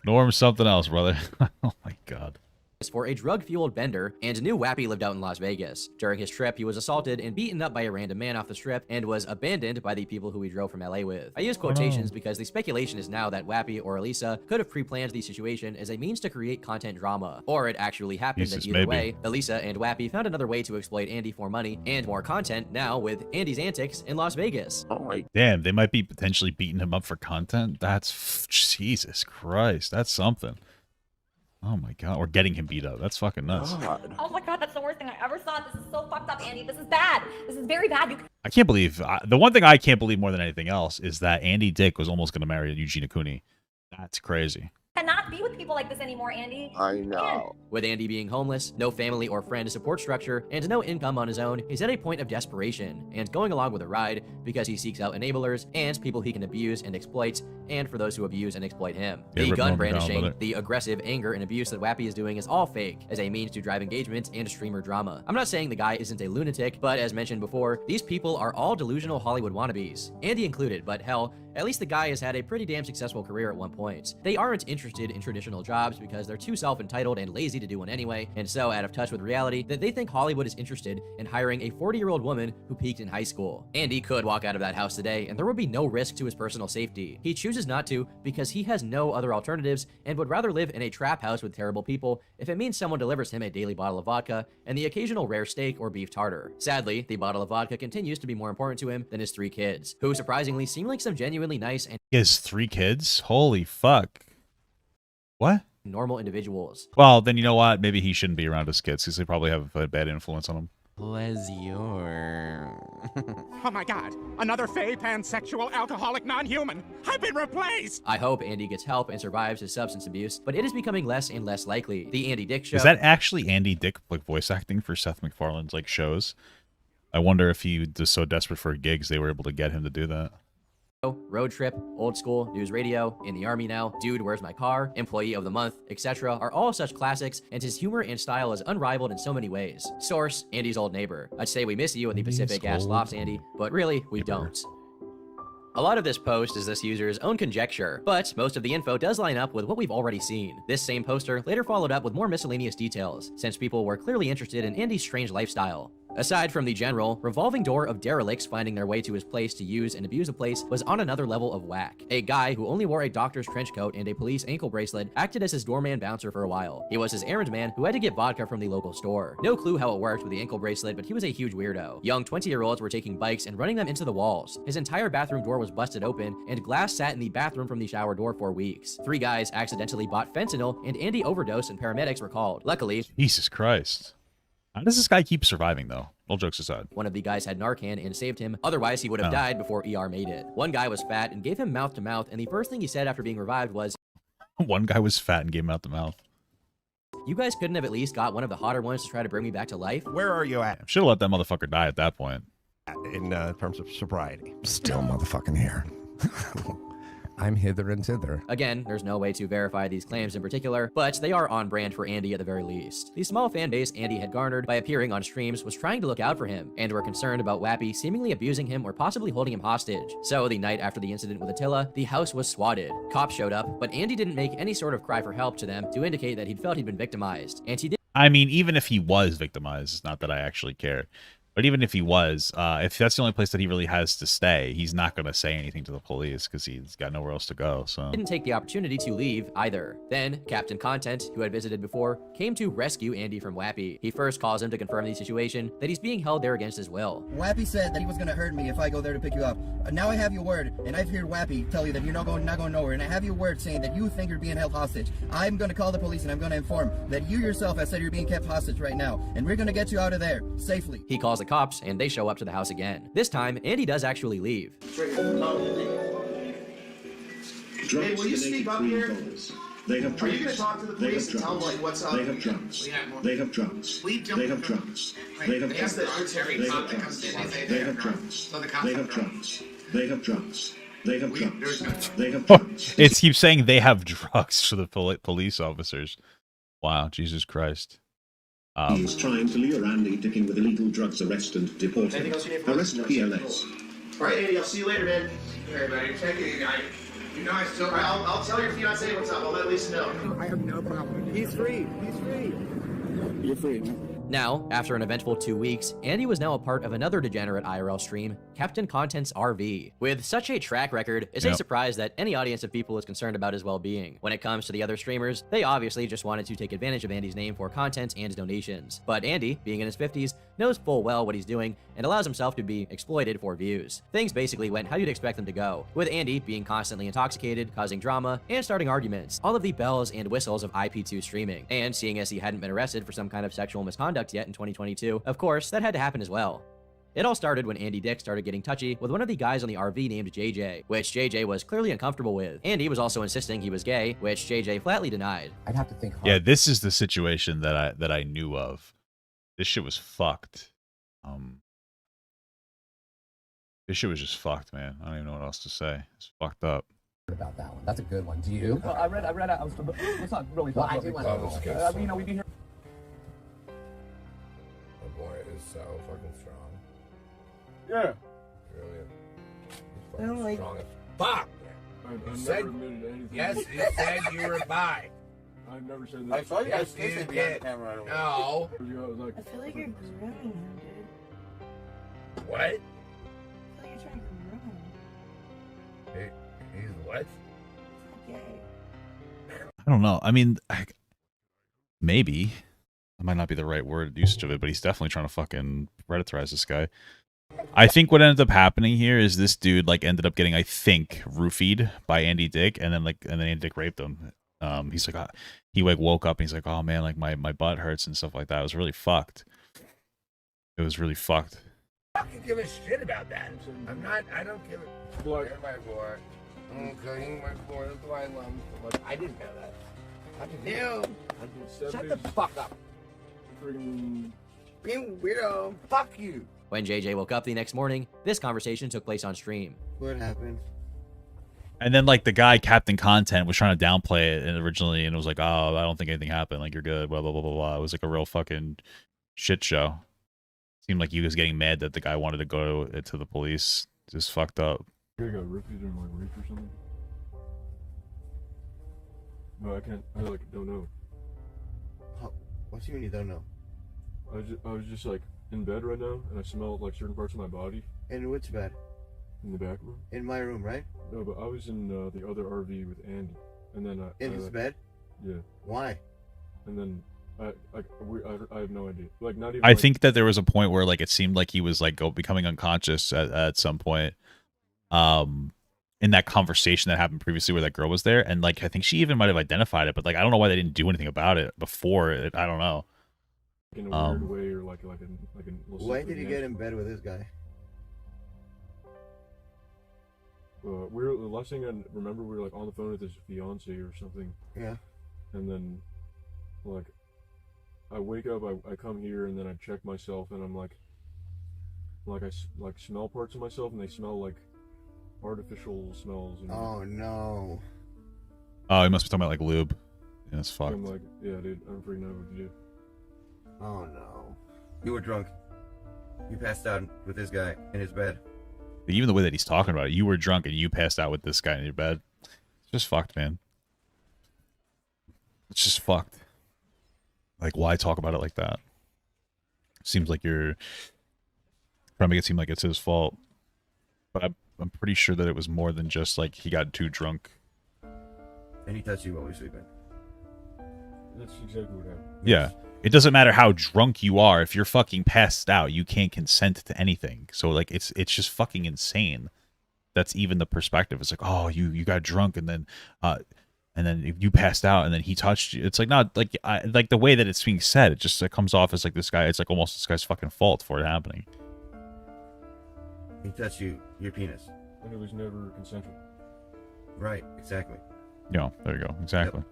Norm something else, brother. Oh my God. For a drug-fueled bender, and knew Wappy lived out in Las Vegas. During his trip, he was assaulted and beaten up by a random man off the strip and was abandoned by the people who he drove from LA with. I use quotations because the speculation is now that Wappy or Elisa could have pre-planned the situation as a means to create content drama. Or it actually happened that either way, Elisa and Wappy found another way to exploit Andy for money and more content now with Andy's antics in Las Vegas. Damn, they might be potentially beating him up for content. That's Jesus Christ. That's something. Oh my God. Or getting him beat up. That's fucking nuts. Oh my God, that's the worst thing I ever saw. This is so fucked up, Andy. This is bad. This is very bad. I can't believe the one thing I can't believe more than anything else is that Andy Dick was almost going to marry Eugenia Cooney. That's crazy. Cannot be with people like this anymore, Andy. I know. With Andy being homeless, no family or friend support structure, and no income on his own, he's at a point of desperation and going along with a ride because he seeks out enablers and people he can abuse and exploit, and for those who abuse and exploit him. Yeah, the rip gun Norman down, brandishing, brother. the aggressive anger and abuse that Wappy is doing is all fake as a means to drive engagement and streamer drama. I'm not saying the guy isn't a lunatic, but as mentioned before, these people are all delusional Hollywood wannabes. Andy included, but hell, at least the guy has had a pretty damn successful career at one point. They aren't interested in traditional jobs because they're too self-entitled and lazy to do one anyway, and so out of touch with reality that they think Hollywood is interested in hiring a 40-year-old woman who peaked in high school. Andy could walk out of that house today and there would be no risk to his personal safety. He chooses not to because he has no other alternatives and would rather live in a trap house with terrible people if it means someone delivers him a daily bottle of vodka and the occasional rare steak or beef tartar. Sadly, the bottle of vodka continues to be more important to him than his 3 kids, who surprisingly seem like some genuinely nice and He has 3 kids? Holy fuck. What? normal individuals. Well, then you know what? Maybe he shouldn't be around his kids because they probably have a bad influence on him. Pleasure. Oh my God, another fey, pansexual, alcoholic, non-human. I've been replaced. I hope Andy gets help and survives his substance abuse, but it is becoming less and less likely. The Andy Dick Show. Is that actually Andy Dick like voice acting for Seth MacFarlane's like shows? I wonder if he was so desperate for gigs they were able to get him to do that. Road Trip, Old School, News Radio, In the Army Now, Dude, Where's My Car, Employee of the Month, etc. are all such classics, and his humor and style is unrivaled in so many ways. Source, Andy's old neighbor. I'd say we miss you in the Pacific Gas Lofts, Andy, but really, we don't. A lot of this post is this user's own conjecture, but most of the info does line up with what we've already seen. This same poster later followed up with more miscellaneous details, since people were clearly interested in Andy's strange lifestyle. Aside from the general, revolving door of derelicts finding their way to his place to use and abuse a place was on another level of whack. A guy who only wore a doctor's trench coat and a police ankle bracelet acted as his doorman bouncer for a while. He was his errand man who had to get vodka from the local store. No clue how it worked with the ankle bracelet, but he was a huge weirdo. Young 20-year-olds were taking bikes and running them into the walls. His entire bathroom door was busted open, and glass sat in the bathroom from the shower door for weeks. 3 guys accidentally bought fentanyl, and Andy overdosed and paramedics were called. Luckily, Jesus Christ. How does this guy keep surviving, though? All jokes aside. one of the guys had Narcan and saved him, otherwise he would have died before ER made it. One guy was fat and gave him mouth to mouth, and the first thing he said after being revived was, One guy was fat and gave him out the mouth. "You guys couldn't have at least got one of the hotter ones to try to bring me back to life?" Where are you at? Should have let that motherfucker die at that point. In terms of sobriety? Still motherfucking here. I'm hither and thither. Again, there's no way to verify these claims in particular, but they are on brand for Andy at the very least. The small fan base Andy had garnered by appearing on streams was trying to look out for him, and were concerned about Wappy seemingly abusing him or possibly holding him hostage. So the night after the incident with Attila, the house was swatted. Cops showed up, but Andy didn't make any sort of cry for help to them to indicate that he'd felt he'd been victimized, and he did. I mean, even if he was victimized, it's not that I actually care. But even if he was, if that's the only place that he really has to stay, he's not going to say anything to the police because he's got nowhere else to go. So Didn't take the opportunity to leave either. Then, Captain Content, who had visited before, came to rescue Andy from Wappy. He first calls him to confirm the situation, that he's being held there against his will. Wappy said that he was gonna hurt me if I go there to pick you up. Now I have your word, and I've heard Wappy tell you that you're not going nowhere, and I have your word saying that you think you're being held hostage. I'm gonna call the police, and I'm gonna inform that you yourself have said you're being kept hostage right now, and we're gonna get you out of there safely. He calls the cops, and they show up to the house again. This time, Andy does actually leave. Hey, will you speak up here? They have Are you going to talk to the police and tell them like what's up? They have drugs. They have drugs. They have drugs. They have drugs. They have drugs. They have drugs. They have drugs. They have drugs. They have drugs. They have drugs. It keeps saying they have drugs to the police officers. Wow, Jesus Christ. He's trying to lure Andy Dicking with illegal drugs, arrest and deport him. Anything else you need from Arrest us? PLS. All right, Andy, I'll see you later, man. Hey, buddy, take it easy. You know I still... All right, I'll tell your fiancé what's up. I'll let Lisa know. I have no problem. He's free. He's free. You're free, man. Now, after an eventful 2 weeks, Andy was now a part of another degenerate IRL stream, Captain Content's RV. With such a track record, it's a surprise that any audience of people is concerned about his well-being. When it comes to the other streamers, they obviously just wanted to take advantage of Andy's name for content and donations. But Andy, being in his 50s, knows full well what he's doing and allows himself to be exploited for views. Things basically went how you'd expect them to go, with Andy being constantly intoxicated, causing drama, and starting arguments. All of the bells and whistles of IP2 streaming. And seeing as he hadn't been arrested for some kind of sexual misconduct yet in 2022, of course, that had to happen as well. It all started when Andy Dick started getting touchy with one of the guys on the RV named JJ, which JJ was clearly uncomfortable with. Andy was also insisting he was gay, which JJ flatly denied. I'd have to think hard. Yeah, this is the situation that I knew of. This shit was fucked. This shit was just fucked, man. I don't even know what else to say. It's fucked up. About that one. That's a good one. Do you? Well, I read. I was. Let's not really talk about it. You know, we do hear. My boy is so fucking strong. Yeah. Really. I don't like. Strong as fuck. I said, never admitted anything. Yes, you said you were bi. I've never said that. I saw you guys kissing behind the camera. No. I was like, I feel like you're grooming him, dude. What? I feel like you're trying to groom him. He's what? He's not gay. I don't know. I mean, maybe. That might not be the right word usage of it, but he's definitely trying to fucking predatorize this guy. I think what ended up happening here is this dude like ended up getting, I think, roofied by Andy Dick, and then Andy Dick raped him. He's like, he like woke up and he's like, oh man, like my butt hurts and stuff like that. It was really fucked. It was really fucked. I don't give a shit about that. I don't give a... You're my boy. Okay, my boy. That's why I love him so much. I didn't know that. How did you? Shut the fuck up. Being weirdo. Fuck you. When JJ woke up the next morning, this conversation took place on stream. What happened? And then like the guy, Captain Content, was trying to downplay it originally, and it was like, oh, I don't think anything happened. Like, you're good. Blah, blah, blah, blah, blah. It was like a real fucking shit show. Seemed like he was getting mad that the guy wanted to go to the police. Just fucked up. You got roofied or like raped or something? No, I like don't know. What do you mean you don't know? I was just like in bed right now, and I smelled like certain parts of my body. In which bed? In the back room. In my room, right? No, but I was in the other RV with Andy, and then in his bed. Yeah. Why? And then I have no idea. Like not even. I think that there was a point where like it seemed like he was like becoming unconscious at some point. In that conversation that happened previously where that girl was there, and like I think she even might have identified it, but like I don't know why they didn't do anything about it before it. I don't know. In a weird way, or like a Why did you get in bed with this guy? We were the last thing I remember. We were like on the phone with his fiance or something. Yeah. And then, like, I wake up, I come here, and then I check myself, and I'm like I like smell parts of myself, and they smell like artificial smells. And oh no. Oh, he must be talking about like lube. Yeah, it's fucked. I'm like, yeah, dude, I'm freaking out what to do. Oh no. You were drunk. You passed out with this guy in his bed. Even the way that he's talking about it, you were drunk and you passed out with this guy in your bed. It's just fucked, man. It's just fucked. Like, why talk about it like that? Seems like you're trying to make it seem like it's his fault. But I'm pretty sure that it was more than just like he got too drunk. And he touched you while we were sleeping. That's exactly what happened. Yeah. It doesn't matter how drunk you are. If you're fucking passed out, you can't consent to anything. So like it's just fucking insane. That's even the perspective. It's like, oh, you got drunk and then you passed out and then he touched you. It's like not like like the way that it's being said. It comes off as like this guy. It's like almost this guy's fucking fault for it happening. He touched your penis. And it was never consensual. Right. Exactly. Yeah. There you go. Exactly. Yep.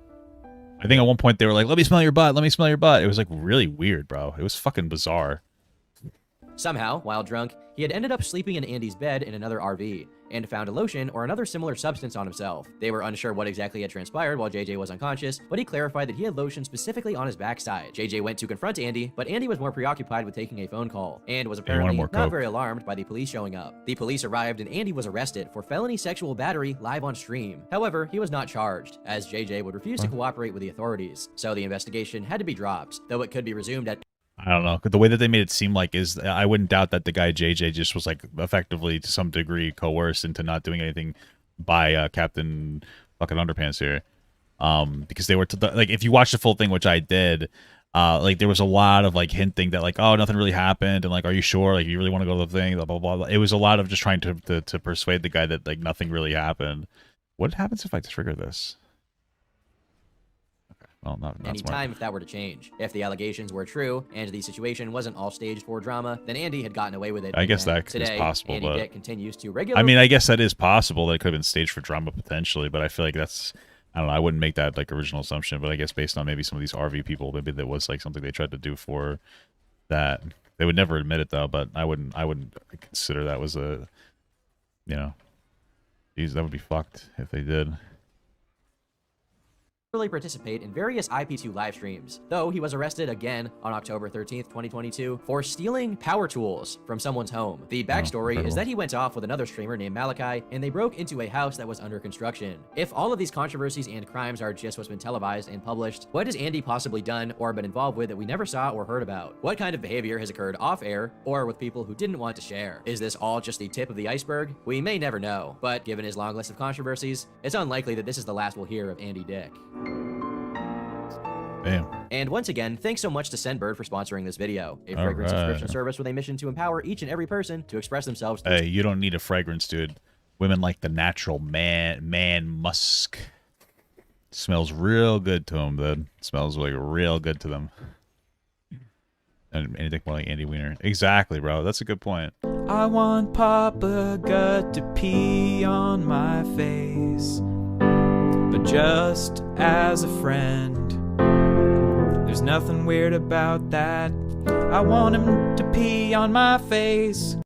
I think at one point they were like, let me smell your butt. Let me smell your butt. It was like really weird, bro. It was fucking bizarre. Somehow, while drunk, he had ended up sleeping in Andy's bed in another RV. and found a lotion or another similar substance on himself. They were unsure what exactly had transpired while JJ was unconscious, but he clarified that he had lotion specifically on his backside. JJ went to confront Andy, but Andy was more preoccupied with taking a phone call, and was apparently not very alarmed by the police showing up. The police arrived and Andy was arrested for felony sexual battery live on stream. However, he was not charged, as JJ would refuse to cooperate with the authorities, so the investigation had to be dropped, though it could be resumed at I don't know. The way that they made it seem like is, I wouldn't doubt that the guy JJ just was like effectively to some degree coerced into not doing anything by Captain fucking Underpants here, because they were like, if you watch the full thing, which I did, like there was a lot of like hinting that like, oh, nothing really happened, and like, are you sure, like you really want to go to the thing, blah blah blah. It was a lot of just trying to persuade the guy that like nothing really happened. What happens if I trigger this? Well, not any smart. time if that were to change. If the allegations were true and the situation wasn't all staged for drama, then Andy had gotten away with it. I guess that today, is possible. Andy but Dick continues to regularly. I mean, I guess that is possible. That it could have been staged for drama potentially, but I feel like that's, I don't know. I wouldn't make that like original assumption, but I guess based on maybe some of these RV people, maybe that was like something they tried to do for that. They would never admit it though, but I wouldn't consider that was a, you know, geez, that would be fucked if they did. Participate in various IP2 live streams, though he was arrested again on October 13th, 2022 for stealing power tools from someone's home. The backstory is that he went off with another streamer named Malachi, and they broke into a house that was under construction. If all of these controversies and crimes are just what's been televised and published, what has Andy possibly done or been involved with that we never saw or heard about? What kind of behavior has occurred off air or with people who didn't want to share? Is this all just the tip of the iceberg? We may never know, but given his long list of controversies, it's unlikely that this is the last we'll hear of Andy Dick. Damn. And once again, thanks so much to Scentbird for sponsoring this video, a fragrance subscription service with a mission to empower each and every person to express themselves. Hey, you don't need a fragrance, dude. Women like the natural man musk. Smells real good to them, dude. Smells like real good to them. And anything more like Andy Weiner. Exactly, bro. That's a good point. I want Papa Gut to pee on my face, but just as a friend. There's nothing weird about that. I want him to pee on my face.